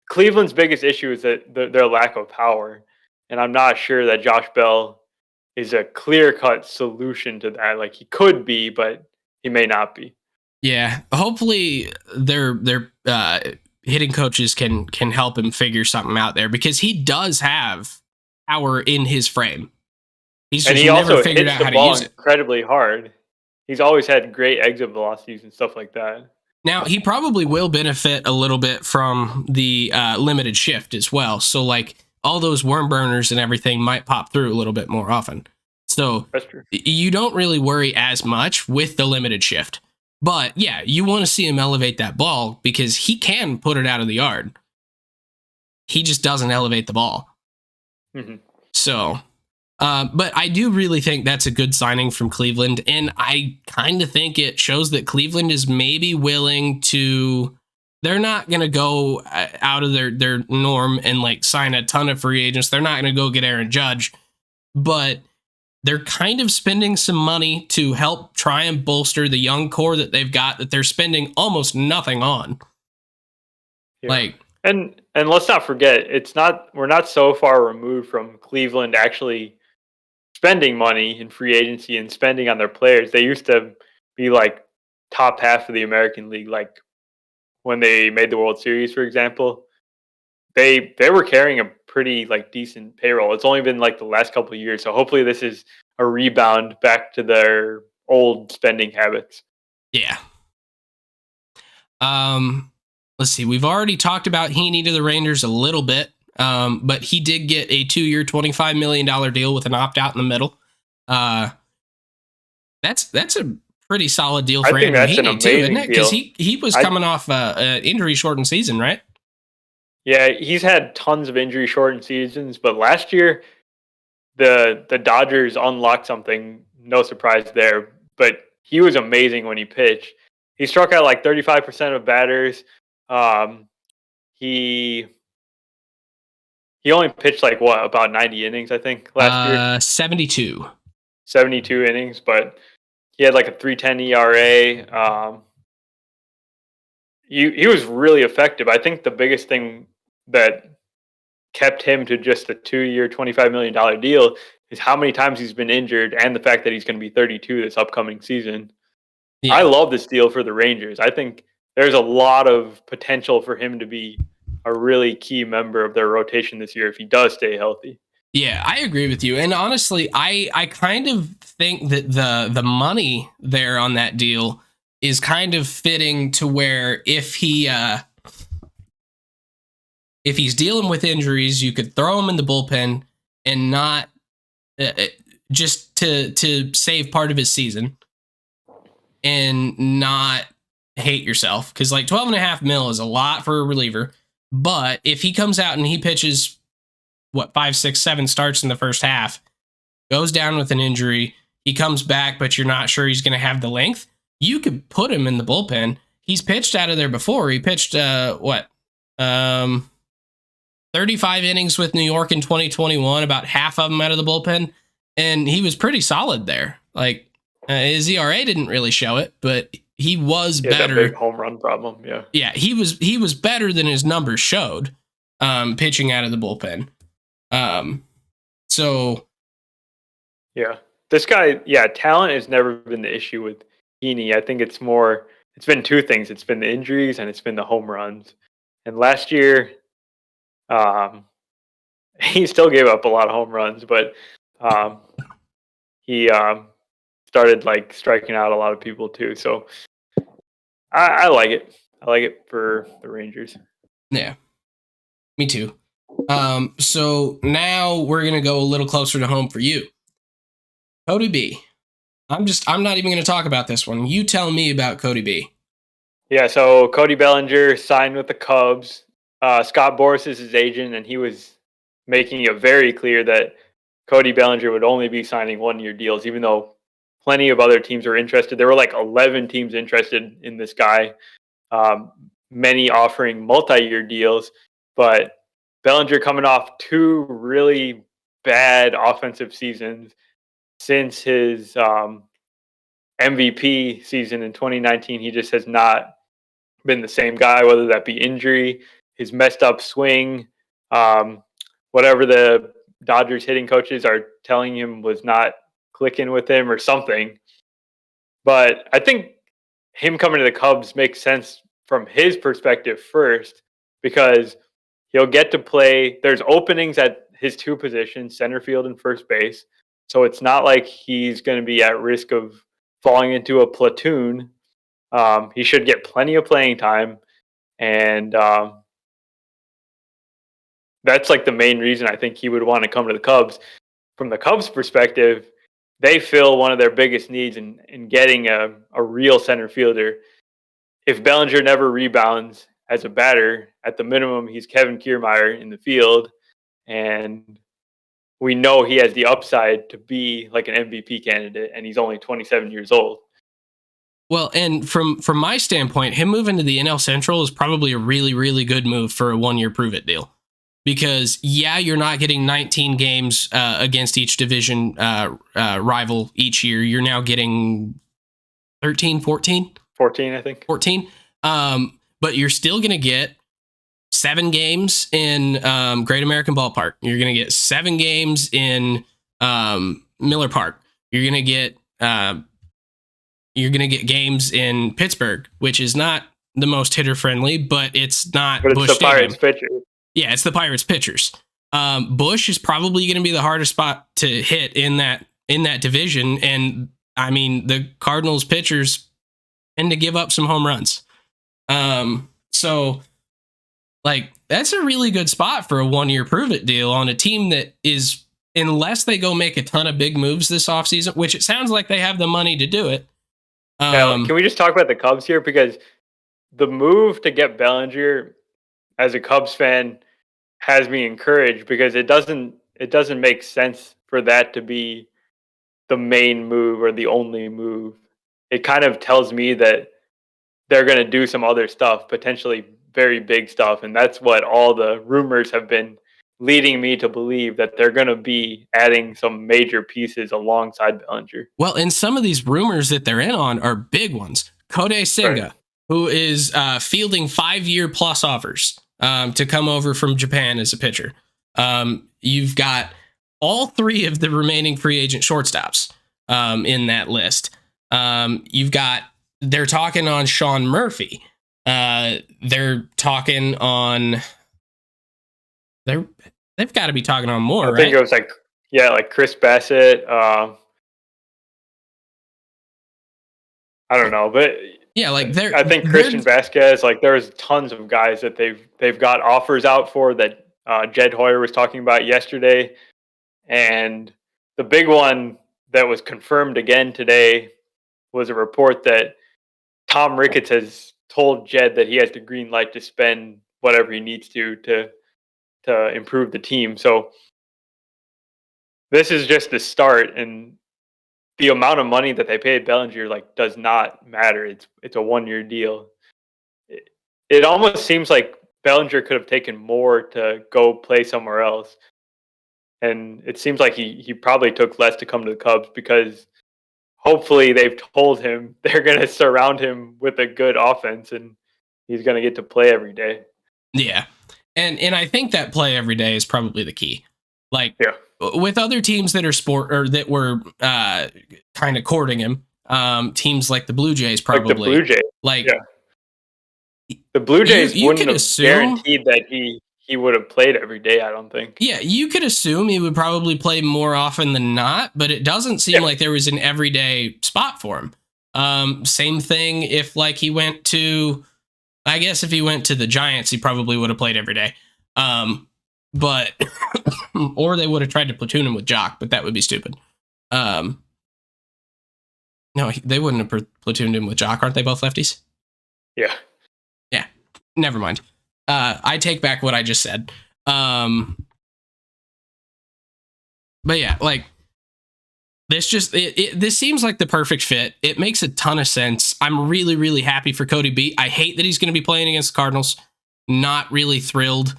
Cleveland's biggest issue is that their lack of power, and I'm not sure that Josh Bell is a clear-cut solution to that. Like he could be, but he may not be. Yeah, hopefully their hitting coaches can help him figure something out there because he does have power in his frame. He's just and he never also figured hits out the how to ball use it. incredibly hard. He's always had great exit velocities and stuff like that. Now, he probably will benefit a little bit from the limited shift as well. So, like, all those worm burners and everything might pop through a little bit more often. So, That's true. You don't really worry as much with the limited shift. But, yeah, you want to see him elevate that ball because he can put it out of the yard. He just doesn't elevate the ball. Mm-hmm. So... but I do really think that's a good signing from Cleveland. And I kind of think it shows that Cleveland is maybe willing to, they're not going to go out of their norm and like sign a ton of free agents. They're not going to go get Aaron Judge, but they're kind of spending some money to help try and bolster the young core that they've got that they're spending almost nothing on. Yeah. Like, and let's not forget, we're not so far removed from Cleveland actually spending money in free agency and spending on their players. They used to be like top half of the American League, like when they made the World Series, for example. They were carrying a pretty like decent payroll. It's only been like the last couple of years, so hopefully this is a rebound back to their old spending habits. yeah. Let's see. We've already talked about Heaney to the Rangers a little bit. But he did get a 2-year, $25 million deal with an opt-out in the middle. That's a pretty solid deal for Andrew Heaney too, isn't it? Because he was coming off an injury-shortened season, right? Yeah, he's had tons of injury-shortened seasons, but last year the Dodgers unlocked something. No surprise there, but he was amazing when he pitched. He struck out like 35% of batters. He only pitched like about 90 innings, I think, last year. 72. 72 innings, but he had like a 3.10 ERA. He was really effective. I think the biggest thing that kept him to just a 2-year, $25 million deal is how many times he's been injured and the fact that he's going to be 32 this upcoming season. Yeah. I love this deal for the Rangers. I think there's a lot of potential for him to be a really key member of their rotation this year if he does stay healthy. Yeah, I agree with you. And honestly, I kind of think that the money there on that deal is kind of fitting to where if he's dealing with injuries, you could throw him in the bullpen and not just to save part of his season and not hate yourself. Because like $12.5 million is a lot for a reliever. But if he comes out and he pitches, 5, 6, 7 starts in the first half, goes down with an injury, he comes back, but you're not sure he's going to have the length, you could put him in the bullpen. He's pitched out of there before. He pitched, 35 innings with New York in 2021, about half of them out of the bullpen, and he was pretty solid there. Like, his ERA didn't really show it, but he was better. That big home run problem, yeah. Yeah, he was better than his numbers showed, pitching out of the bullpen. So yeah, this guy, talent has never been the issue with Heaney. I think it's been two things. It's been the injuries and it's been the home runs. And last year, um, he still gave up a lot of home runs, but um, he started like striking out a lot of people too. So I like it. I like it for the Rangers. Yeah, me too. So now we're gonna go a little closer to home for you, Cody B. I'm not even gonna talk about this one. You tell me about Cody B. Yeah, so Cody Bellinger signed with the Cubs. Scott Boras is his agent, and he was making it very clear that Cody Bellinger would only be signing 1-year deals, even though plenty of other teams were interested. There were like 11 teams interested in this guy, many offering multi-year deals. But Bellinger coming off 2 really bad offensive seasons since his MVP season in 2019, he just has not been the same guy, whether that be injury, his messed up swing, um, whatever the Dodgers hitting coaches are telling him was not clicking with him or something. But I think him coming to the Cubs makes sense from his perspective first, because he'll get to play. There's openings at his 2 positions, center field and first base. So it's not like he's going to be at risk of falling into a platoon. He should get plenty of playing time, and that's like the main reason I think he would want to come to the Cubs. From the Cubs' perspective, they fill one of their biggest needs in getting a real center fielder. If Bellinger never rebounds as a batter, at the minimum, he's Kevin Kiermaier in the field, and we know he has the upside to be like an MVP candidate, and he's only 27 years old. Well, and from my standpoint, him moving to the NL Central is probably a really, really good move for a 1-year prove-it deal. Because, yeah, you're not getting 19 games against each division rival each year. You're now getting 13, 14? 14, I think. 14. But you're still going to get 7 games in Great American Ballpark. You're going to get 7 games in Miller Park. You're going to get games in Pittsburgh, which is not the most hitter friendly, but it's not. But it's Busch the Stadium. Pirates pitcher. Yeah, it's the Pirates pitchers. Busch is probably going to be the hardest spot to hit in that division, and I mean the Cardinals pitchers tend to give up some home runs. So like that's a really good spot for a 1-year prove-it deal on a team that is, unless they go make a ton of big moves this offseason, which it sounds like they have the money to do it. Can we just talk about the Cubs here? Because the move to get Bellinger, as a Cubs fan, has me encouraged, because it doesn't make sense for that to be the main move or the only move. It kind of tells me that they're going to do some other stuff, potentially very big stuff, and that's what all the rumors have been leading me to believe, that they're going to be adding some major pieces alongside Bellinger. Well, and some of these rumors that they're in on are big ones. Kodai Senga, right, who is fielding 5-year plus offers to come over from Japan as a pitcher. You've got all 3 of the remaining free agent shortstops in that list. They're talking on Sean Murphy. They're talking on. They've got to be talking on more. I think it was like Chris Bassett. I don't know, but yeah, like I think Christian Vasquez. Like there's tons of guys that they've got offers out for that Jed Hoyer was talking about yesterday, and the big one that was confirmed again today was a report that Tom Ricketts has told Jed that he has the green light to spend whatever he needs to improve the team. So this is just the start, and the amount of money that they paid Bellinger does not matter. It's a 1-year deal. It almost seems like Bellinger could have taken more to go play somewhere else, and it seems like he probably took less to come to the Cubs, because hopefully they've told him they're going to surround him with a good offense, and he's going to get to play every day. Yeah. And I think that play every day is probably the key. Like, yeah, with other teams that are that were kind of courting him, teams like the Blue Jays, probably. Like the Blue Jays. Like, yeah. The Blue Jays You wouldn't could have assume, guaranteed that he would have played every day, I don't think. yeah, you could assume he would probably play more often than not, but it doesn't seem like there was an everyday spot for him. Same thing if like he went to, I guess if he went to the Giants, he probably would have played every day. But or they would have tried to platoon him with Jock, but that would be stupid. No, they wouldn't have platooned him with Jock. Aren't they both lefties? Yeah. Yeah. Never mind. I take back what I just said. But yeah, like this just this seems like the perfect fit. It makes a ton of sense. I'm really, really happy for Cody B. I hate that he's going to be playing against the Cardinals. Not really thrilled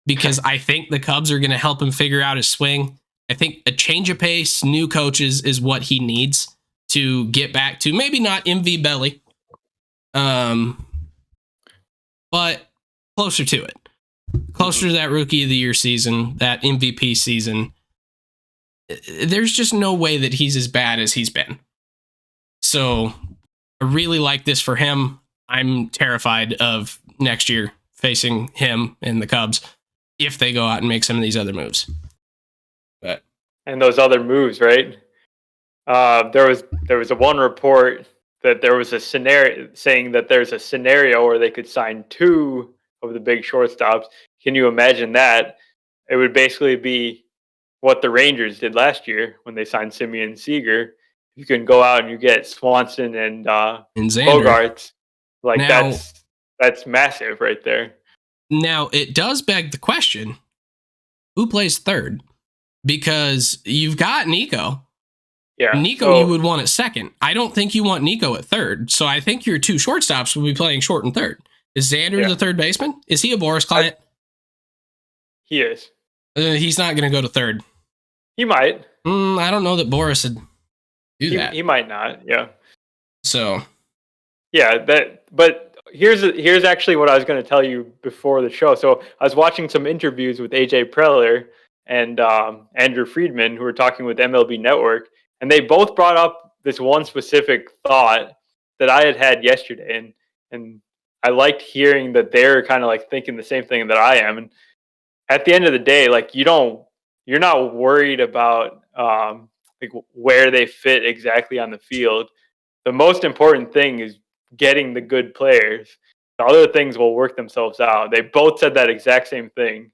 because I think the Cubs are going to help him figure out his swing. I think a change of pace, new coaches is what he needs to get back to maybe not MV belly, but closer to it. Closer to that Rookie of the Year season, that MVP season. There's just no way that he's as bad as he's been. So I really like this for him. I'm terrified of next year facing him and the Cubs if they go out and make some of these other moves. And those other moves, right? There was a one report that there was a scenario saying that there's a scenario where they could sign two of the big shortstops. Can you imagine that? It would basically be what the Rangers did last year when they signed Simeon Seager. You can go out and you get Swanson and Bogarts. Like now, that's massive right there. Now it does beg the question: who plays third? Because you've got Nico. Yeah, Nico, you would want at second. I don't think you want Nico at third. So I think your two shortstops will be playing short and third. Is Xander the third baseman? Is he a Boris client? He is. He's not going to go to third. He might. I don't know that Boris would do that. He might not. Yeah. So. Yeah, but here's actually what I was going to tell you before the show. So I was watching some interviews with AJ Preller and Andrew Friedman, who were talking with MLB Network, and they both brought up this one specific thought that I had yesterday, and I liked hearing that they're kind of like thinking the same thing that I am. And at the end of the day, like you're not worried about like where they fit exactly on the field. The most important thing is getting the good players. The other things will work themselves out. They both said that exact same thing.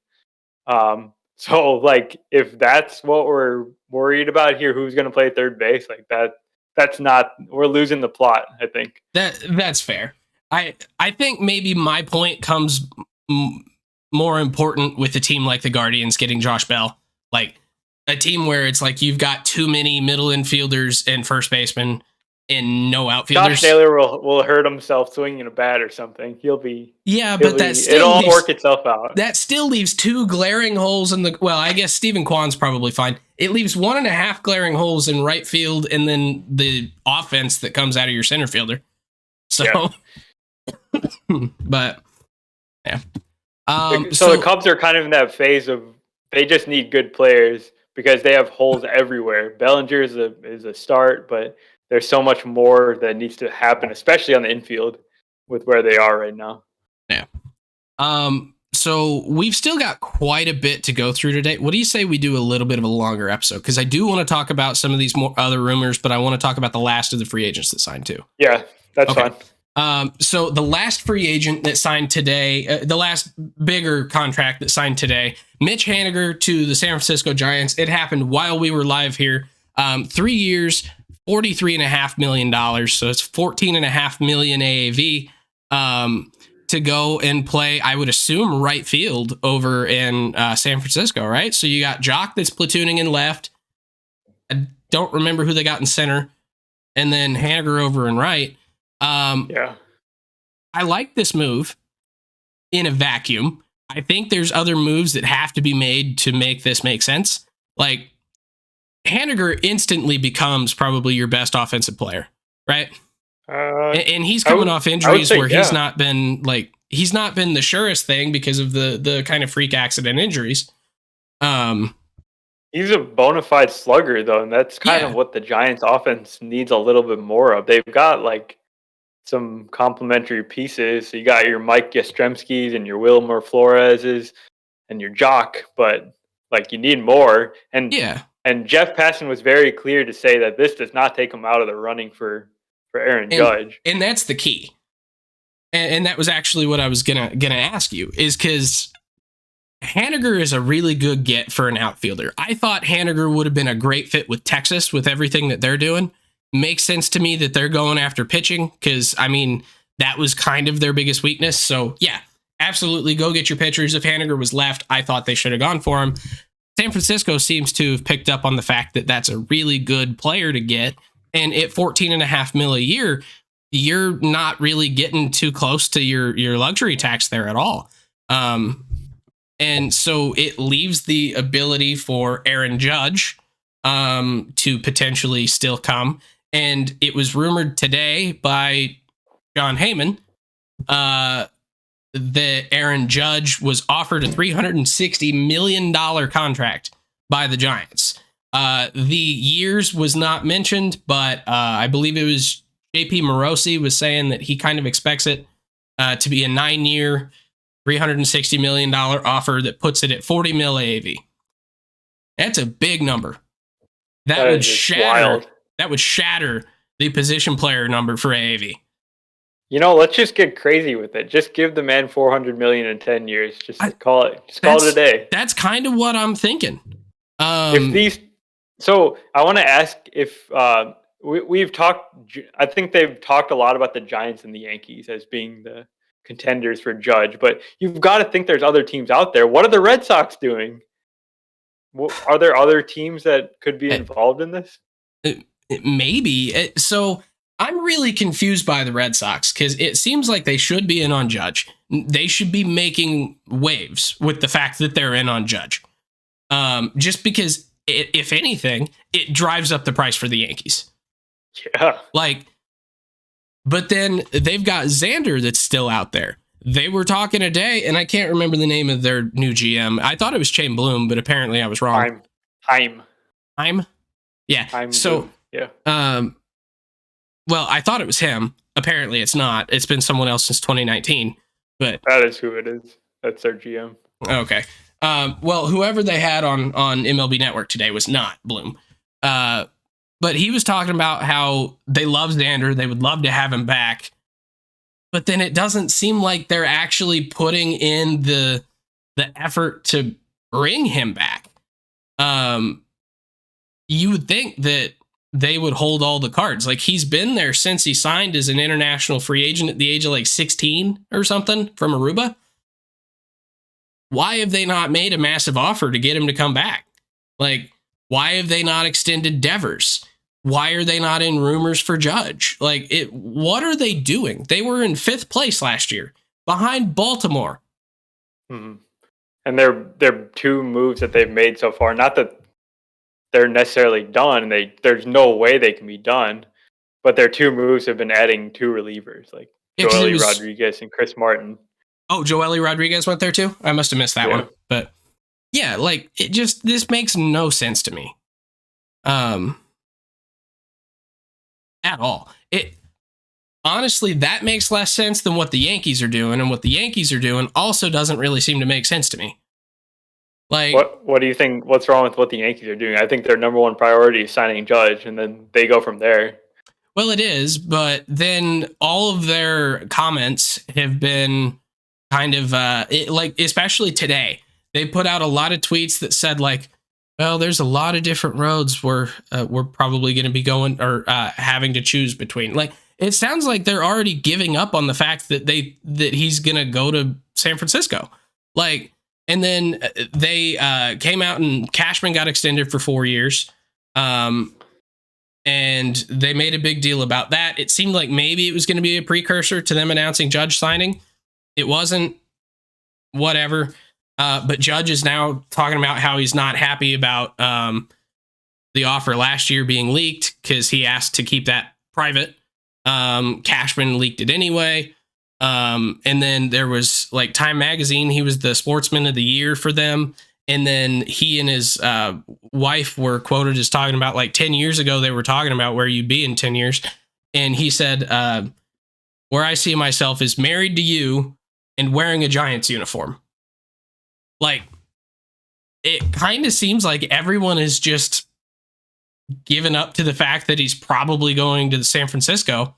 So like if that's what we're worried about here, who's going to play third base, like that's not, we're losing the plot, I think. That's fair. I think maybe my point comes more important with a team like the Guardians getting Josh Bell, like a team where it's like you've got too many middle infielders and first basemen and no outfielders. Josh Naylor will hurt himself swinging a bat or something. It'll all work itself out. That still leaves two glaring holes in the. Well, I guess Stephen Kwan's probably fine. It leaves 1.5 glaring holes in right field, and then the offense that comes out of your center fielder. So, but yeah. So the Cubs are kind of in that phase of they just need good players because they have holes everywhere. Bellinger is a start, but there's so much more that needs to happen, especially on the infield with where they are right now. Yeah. So we've still got quite a bit to go through today. What do you say we do a little bit of a longer episode? Because I do want to talk about some of these more other rumors, but I want to talk about the last of the free agents that signed too. Yeah, that's fine. So the last free agent that signed today, the last bigger contract that signed today, Mitch Haniger to the San Francisco Giants. It happened while we were live here. 3 years, $43.5 million. So it's $14.5 million AAV to go and play, I would assume, right field over in San Francisco, right? So you got Jock that's platooning in left. I don't remember who they got in center. And then Haniger over in right. Yeah. I like this move in a vacuum. I think there's other moves that have to be made to make this make sense. Like, Haniger instantly becomes probably your best offensive player, right? And he's coming off injuries where he's not been the surest thing because of the kind of freak accident injuries. He's a bona fide slugger though, and that's kind of what the Giants offense needs a little bit more of. They've got like some complementary pieces. So you got your Mike Yastrzemskis and your Wilmer Floreses and your Jock, but like you need more. Yeah. And Jeff Passan was very clear to say that this does not take him out of the running for Aaron Judge. And that's the key. And that was actually what I was gonna ask you, is because Haniger is a really good get for an outfielder. I thought Haniger would have been a great fit with Texas with everything that they're doing. Makes sense to me that they're going after pitching because, I mean, that was kind of their biggest weakness. So, yeah, absolutely go get your pitchers. If Haniger was left, I thought they should have gone for him. San Francisco seems to have picked up on the fact that that's a really good player to get. And at $14.5 million a year, you're not really getting too close to your luxury tax there at all. And so it leaves the ability for Aaron Judge to potentially still come. And it was rumored today by John Heyman that Aaron Judge was offered a $360 million contract by the Giants. The years was not mentioned, but I believe it was JP Morosi was saying that he kind of expects it to be a 9-year, $360 million would puts it at $40 million AAV. That's a big number. That would shatter. That would shatter the position player number for AAV. You know, let's just get crazy with it. Just give the man $400 million in 10 years. Call it a day. That's kind of what I'm thinking. So I want to ask if we've talked. I think they've talked a lot about the Giants and the Yankees as being the contenders for Judge, but you've got to think there's other teams out there. What are the Red Sox doing? Are there other teams that could be involved in this? Maybe. So I'm really confused by the Red Sox because it seems like they should be in on Judge. They should be making waves with the fact that they're in on Judge. Just because, if anything, it drives up the price for the Yankees. Yeah. But then they've got Xander that's still out there. They were talking today, and I can't remember the name of their new GM. I thought it was Shane Bloom, but apparently I was wrong. Heim. Yeah. Yeah. Well, I thought it was him. Apparently it's not. It's been someone else since 2019. But that is who it is. That's their GM. Okay. Well, whoever they had on MLB Network today was not Bloom. But he was talking about how they love Xander. They would love to have him back. But then it doesn't seem like they're actually putting in the effort to bring him back. You would think that they would hold all the cards. Like, he's been there since he signed as an international free agent at the age of 16 or something from Aruba. Why have they not made a massive offer to get him to come back? Why have they not extended Devers? Why are they not in rumors for Judge? What are they doing? They were in 5th place last year, behind Baltimore. Mm-hmm. And they're 2 moves that they've made so far. Not that they're necessarily done. There's no way they can be done. But their 2 moves have been adding 2 relievers, like Joely Rodriguez and Chris Martin. Oh, Joely Rodriguez went there too? I must have missed that one. But yeah, this makes no sense to me. At all. Honestly, that makes less sense than what the Yankees are doing, and what the Yankees are doing also doesn't really seem to make sense to me. What do you think? What's wrong with what the Yankees are doing? I think their number one priority is signing Judge, and then they go from there. Well, it is, but then all of their comments have been kind of especially today, they put out a lot of tweets that said well, there's a lot of different roads we're probably going to be going or having to choose between. It sounds like they're already giving up on the fact that he's going to go to San Francisco. And then they came out and Cashman got extended for 4 years. And they made a big deal about that. It seemed like maybe it was going to be a precursor to them announcing Judge signing. It wasn't. Whatever. But Judge is now talking about how he's not happy about the offer last year being leaked because he asked to keep that private. Cashman leaked it anyway. And then there was Time Magazine. He was the Sportsman of the Year for them. And then he and his wife were quoted as talking about 10 years ago, they were talking about where you'd be in 10 years. And he said, where I see myself is married to you and wearing a Giants uniform. Like, it kind of seems like everyone is just given up to the fact that he's probably going to San Francisco.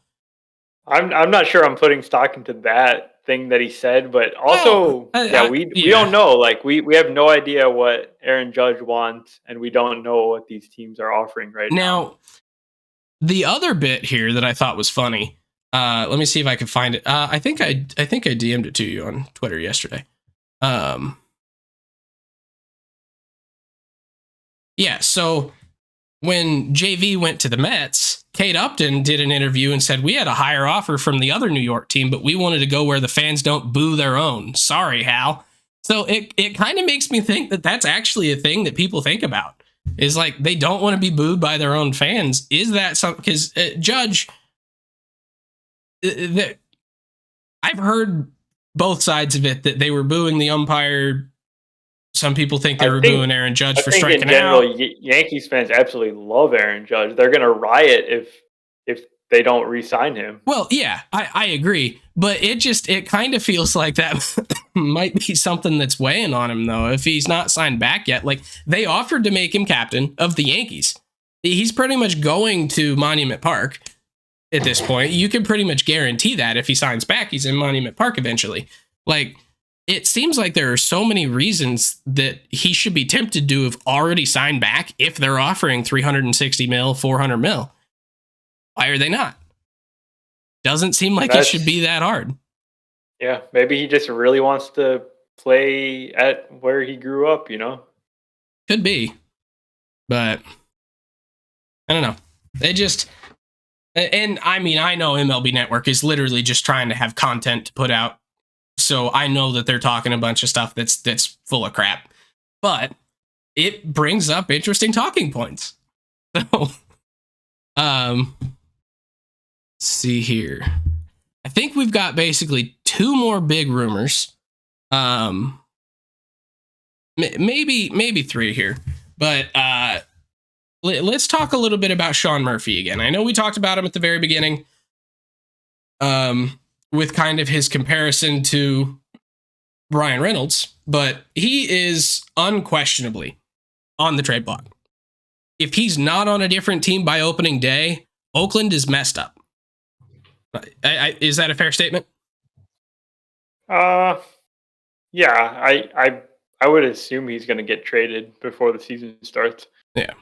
I'm not sure I'm putting stock into that thing that he said, but also, we don't know. Like, we have no idea what Aaron Judge wants, and we don't know what these teams are offering right now. Now, the other bit here that I thought was funny, let me see if I can find it. I think I DM'd it to you on Twitter yesterday. Yeah, so when JV went to the Mets, Kate Upton did an interview and said, we had a higher offer from the other New York team, but we wanted to go where the fans don't boo their own. Sorry, Hal. So it kind of makes me think that that's actually a thing that people think about, is like they don't want to be booed by their own fans. Is that something? Because Judge, I've heard both sides of it, that they were booing the umpire. Some people think they were booing Aaron Judge for striking out. Yankees fans absolutely love Aaron Judge. They're going to riot if they don't re-sign him. Well, yeah, I agree. But it kind of feels like that might be something that's weighing on him, though, if he's not signed back yet. Like, they offered to make him captain of the Yankees. He's pretty much going to Monument Park at this point. You can pretty much guarantee that if he signs back, he's in Monument Park eventually. Like, it seems like there are so many reasons that he should be tempted to have already signed back if they're offering 360 mil, 400 mil. Why are they not? Doesn't seem like it should be that hard. Yeah, maybe he just really wants to play at where he grew up, you know? Could be. But I don't know. They just... And I mean, I know MLB Network is literally just trying to have content to put out. So I know that they're talking a bunch of stuff that's full of crap, but it brings up interesting talking points. So, let's see here. I think we've got basically two more big rumors. Maybe three here, but let's talk a little bit about Sean Murphy again. I know we talked about him at the very beginning. With kind of his comparison to Brian Reynolds, but he is unquestionably on the trade block. If he's not on a different team by opening day, Oakland is messed up. Is that a fair statement? Yeah, I would assume he's going to get traded before the season starts. Yeah.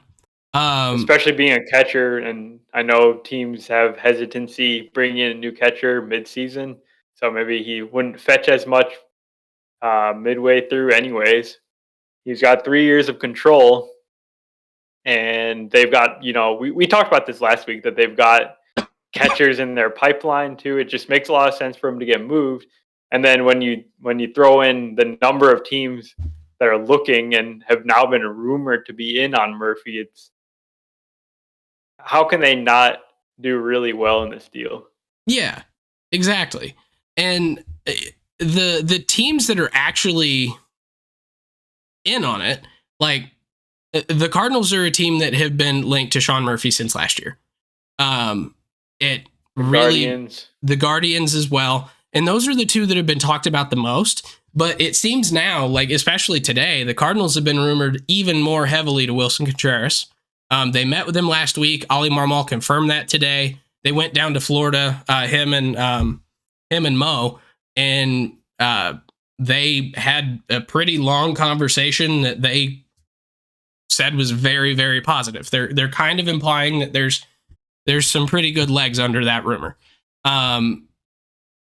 Especially being a catcher, and I know teams have hesitancy bringing in a new catcher mid-season, so maybe he wouldn't fetch as much midway through anyways. He's got 3 years of control, and they've got, we talked about this last week, that they've got catchers in their pipeline too. It just makes a lot of sense for him to get moved. And then when you throw in the number of teams that are looking and have now been rumored to be in on Murphy, it's how can they not do really well in this deal? Yeah, exactly. And the teams that are actually in on it, like the Cardinals are a team that have been linked to Sean Murphy since last year. The Guardians as well. And those are the two that have been talked about the most. But it seems now, like especially today, the Cardinals have been rumored even more heavily to Wilson Contreras. They met with him last week. Ollie Marmol confirmed that today. They went down to Florida, him and Mo, and they had a pretty long conversation that they said was very, very positive. They're kind of implying that there's some pretty good legs under that rumor.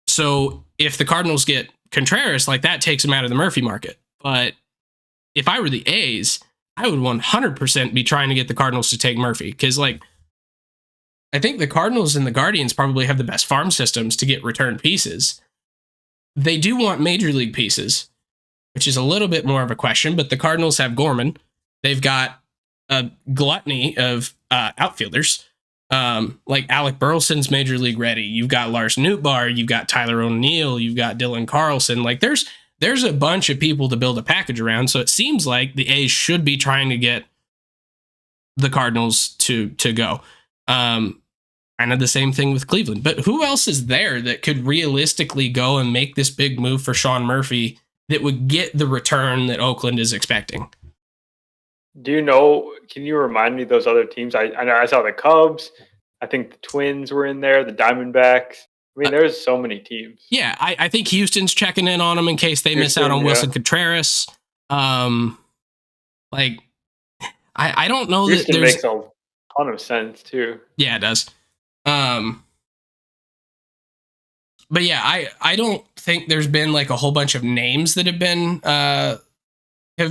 So if the Cardinals get Contreras, like that takes him out of the Murphy market. But if I were the A's, I would 100% be trying to get the Cardinals to take Murphy, because like I think the Cardinals and the Guardians probably have the best farm systems to get returned pieces. They do want major league pieces, which is a little bit more of a question, but the Cardinals have Gorman. They've got a gluttony of outfielders. Like Alec Burleson's major league ready. You've got Lars Nootbaar, you've got Tyler O'Neill, you've got Dylan Carlson. Like there's a bunch of people to build a package around. So it seems like the A's should be trying to get the Cardinals to go. kind of the same thing with Cleveland. But who else is there that could realistically go and make this big move for Sean Murphy that would get the return that Oakland is expecting? Do you know? Can you remind me of those other teams? I know I saw the Cubs. I think the Twins were in there. The Diamondbacks. I mean, there's so many teams. Yeah, I think Houston's checking in on them in case they miss out on Wilson Contreras. Like, I don't know Houston that there's makes a ton of sense too. Yeah, it does. But yeah, I don't think there's been like a whole bunch of names that have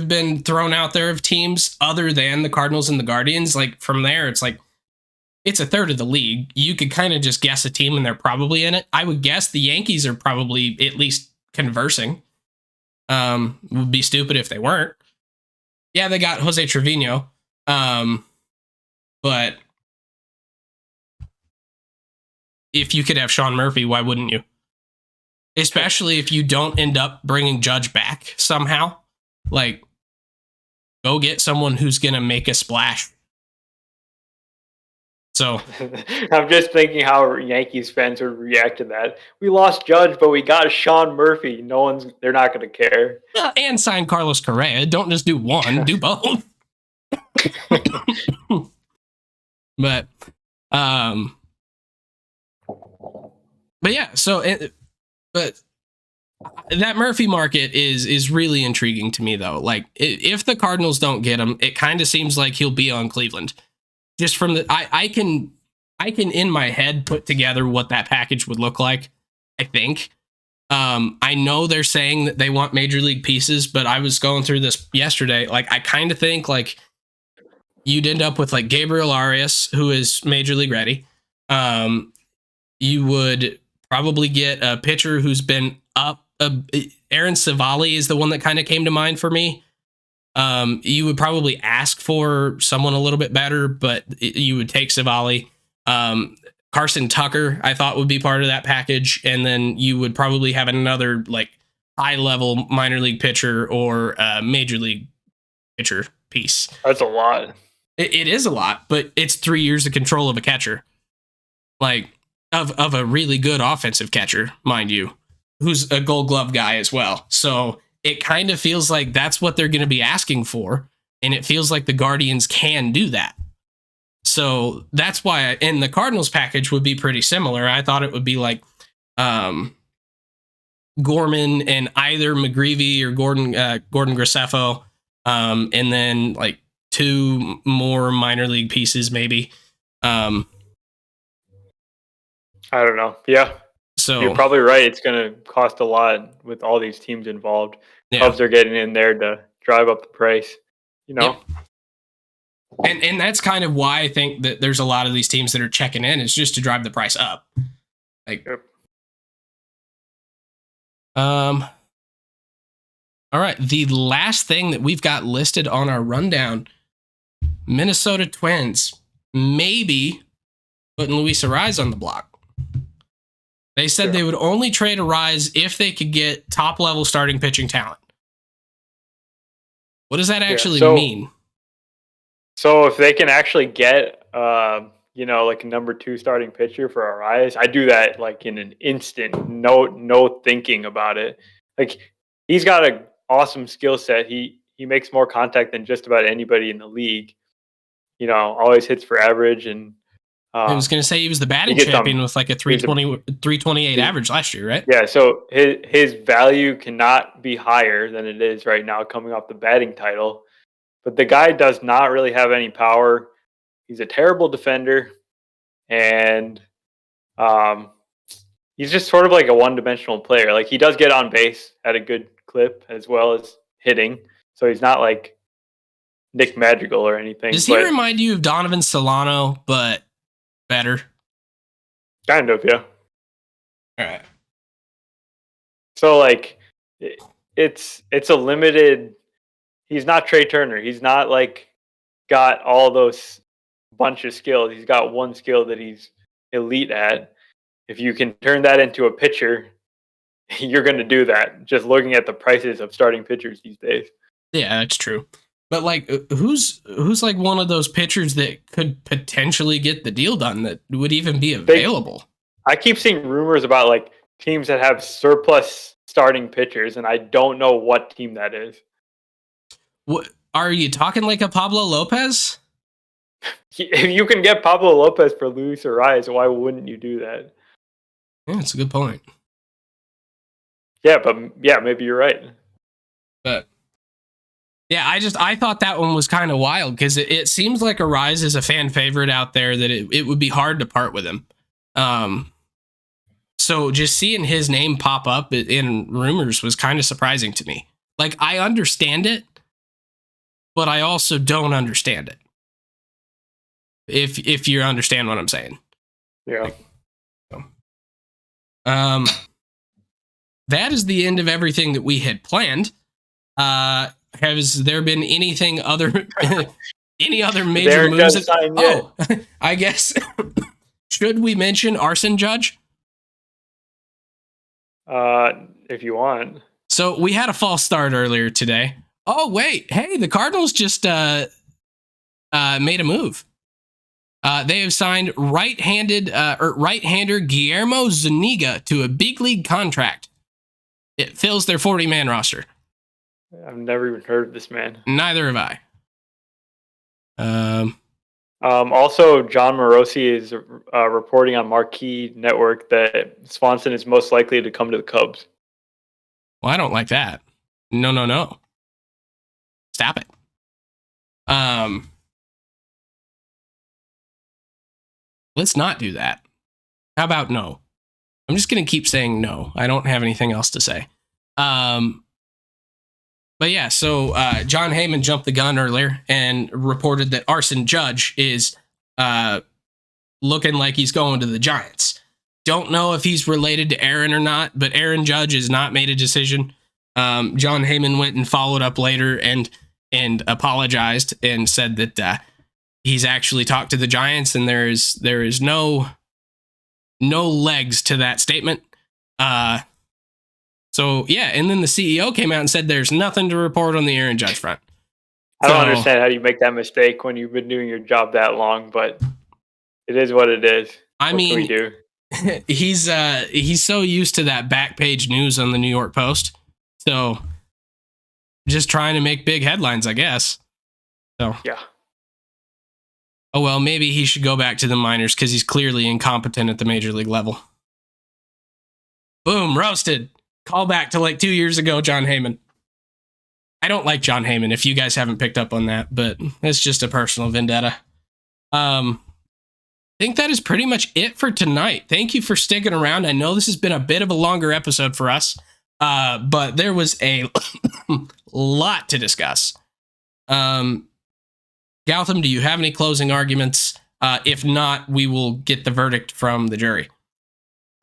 been thrown out there of teams other than the Cardinals and the Guardians. Like from there, it's like it's a third of the league. You could kind of just guess a team and they're probably in it. I would guess the Yankees are probably at least conversing. Would be stupid if they weren't. Yeah, they got Jose Trevino. But if you could have Sean Murphy, why wouldn't you? Especially if you don't end up bringing Judge back somehow. Like, go get someone who's going to make a splash. So I'm just thinking how Yankees fans would react to that. We lost Judge, but we got Sean Murphy. They're not going to care. And sign Carlos Correa. Don't just do one, do both. But yeah, but that Murphy market is really intriguing to me though. Like if the Cardinals don't get him, it kind of seems like he'll be on Cleveland. Just from I can in my head put together what that package would look like. I think. I know they're saying that they want major league pieces, but I was going through this yesterday. Like I kind of think like you'd end up with like Gabriel Arias, who is major league ready. You would probably get a pitcher who's been up. Aaron Savali is the one that kind of came to mind for me. You would probably ask for someone a little bit better, but you would take Savali. Carson Tucker, I thought would be part of that package. And then you would probably have another like high level minor league pitcher or major league pitcher piece. That's a lot. It is a lot, but it's 3 years of control of a catcher. Like of a really good offensive catcher, mind you, who's a Gold Glove guy as well. So it kind of feels like that's what they're going to be asking for. And it feels like the Guardians can do that. So that's why, and the Cardinals package would be pretty similar. I thought it would be like Gorman and either McGreevy or Gordon Graceffo. And then like 2 more minor league pieces, maybe. I don't know. Yeah. So you're probably right. It's going to cost a lot with all these teams involved. Yeah. Cubs are getting in there to drive up the price, you know? Yep. And that's kind of why I think that there's a lot of these teams that are checking in is just to drive the price up. Like, yep. All right. The last thing that we've got listed on our rundown, Minnesota Twins, maybe putting Luis Arraez on the block. They said they would only trade Arraez if they could get top-level starting pitching talent. What does that actually mean? So if they can actually get, like a number 2 starting pitcher for Arraez, I do that like in an instant, no thinking about it. Like he's got an awesome skill set. He makes more contact than just about anybody in the league. You know, always hits for average and. I was going to say he was the batting champion with like a 328 average last year, right? Yeah, so his value cannot be higher than it is right now coming off the batting title. But the guy does not really have any power. He's a terrible defender. And he's just sort of like a one-dimensional player. Like he does get on base at a good clip as well as hitting. So he's not like Nick Madrigal or anything. Does he remind you of Donovan Solano, but better? Kind of, yeah. All right. So like it's a limited. He's not Trey Turner. He's not like got all those bunch of skills. He's got one skill that he's elite at. If you can turn that into a pitcher, you're going to do that. Just looking at the prices of starting pitchers these days. Yeah, that's true. But like, who's like one of those pitchers that could potentially get the deal done that would even be available? I keep seeing rumors about like teams that have surplus starting pitchers, and I don't know what team that is. What are you talking like a Pablo Lopez? If you can get Pablo Lopez for Luis Arias, why wouldn't you do that? Yeah, that's a good point. Yeah, but yeah, maybe you're right. But yeah, I thought that one was kind of wild because it seems like Arias is a fan favorite out there that it would be hard to part with him. So just seeing his name pop up in rumors was kind of surprising to me. Like, I understand it, but I also don't understand it. If you understand what I'm saying. Yeah. That is the end of everything that we had planned. Has there been anything other any other major moves? I guess should we mention Arson Judge? If you want. So we had a false start earlier today. Oh wait, hey, the Cardinals just made a move. They have signed right-hander Guillermo Zuniga to a big league contract. It fills their 40-man roster. I've never even heard of this man. Neither have I. Also, John Morosi is reporting on Marquee Network that Swanson is most likely to come to the Cubs. Well, I don't like that. No. Stop it. Let's not do that. How about no? I'm just going to keep saying no. I don't have anything else to say. But yeah, so John Heyman jumped the gun earlier and reported that Arson Judge is looking like he's going to the Giants. Don't know if he's related to Aaron or not, but Aaron Judge has not made a decision. John Heyman went and followed up later and apologized and said that he's actually talked to the Giants and there is no legs to that statement. So yeah, and then the CEO came out and said there's nothing to report on the Aaron Judge front. I don't understand how you make that mistake when you've been doing your job that long, but it is what it is. I mean, do? he's so used to that back page news on the New York Post, so just trying to make big headlines, I guess. So yeah. Oh well, maybe he should go back to the minors because he's clearly incompetent at the major league level. Boom, roasted. Call back to like 2 years ago, John Heyman. I don't like John Heyman, if you guys haven't picked up on that, but it's just a personal vendetta. I think that is pretty much it for tonight. Thank you for sticking around. I know this has been a bit of a longer episode for us, but there was a lot to discuss. Gautam, do you have any closing arguments? If not, we will get the verdict from the jury.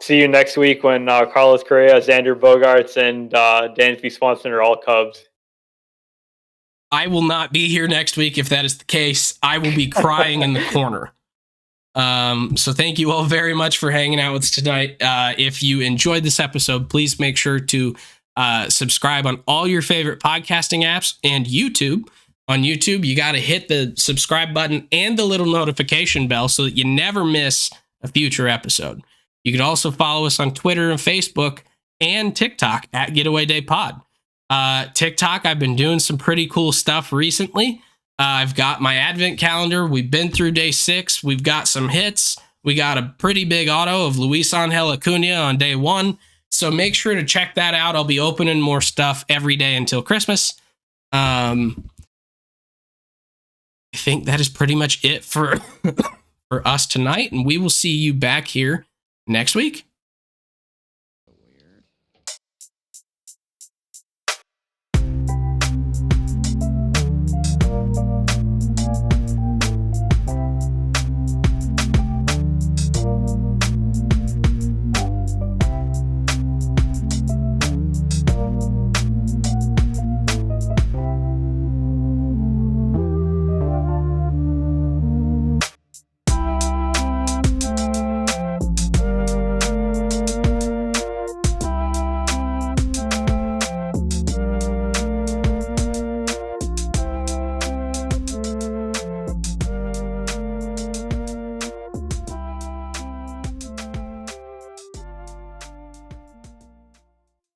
See you next week when Carlos Correa, Xander Bogaerts, and Dansby Swanson are all Cubs. I will not be here next week if that is the case. I will be crying in the corner. So thank you all very much for hanging out with us tonight. If you enjoyed this episode, please make sure to subscribe on all your favorite podcasting apps and YouTube. On YouTube, you got to hit the subscribe button and the little notification bell so that you never miss a future episode. You can also follow us on Twitter and Facebook and TikTok at Getaway Day Pod. TikTok, I've been doing some pretty cool stuff recently. I've got my advent calendar. We've been through day 6. We've got some hits. We got a pretty big auto of Luis Angel Acuna on day 1. So make sure to check that out. I'll be opening more stuff every day until Christmas. I think that is pretty much it for us tonight. And we will see you back here next week.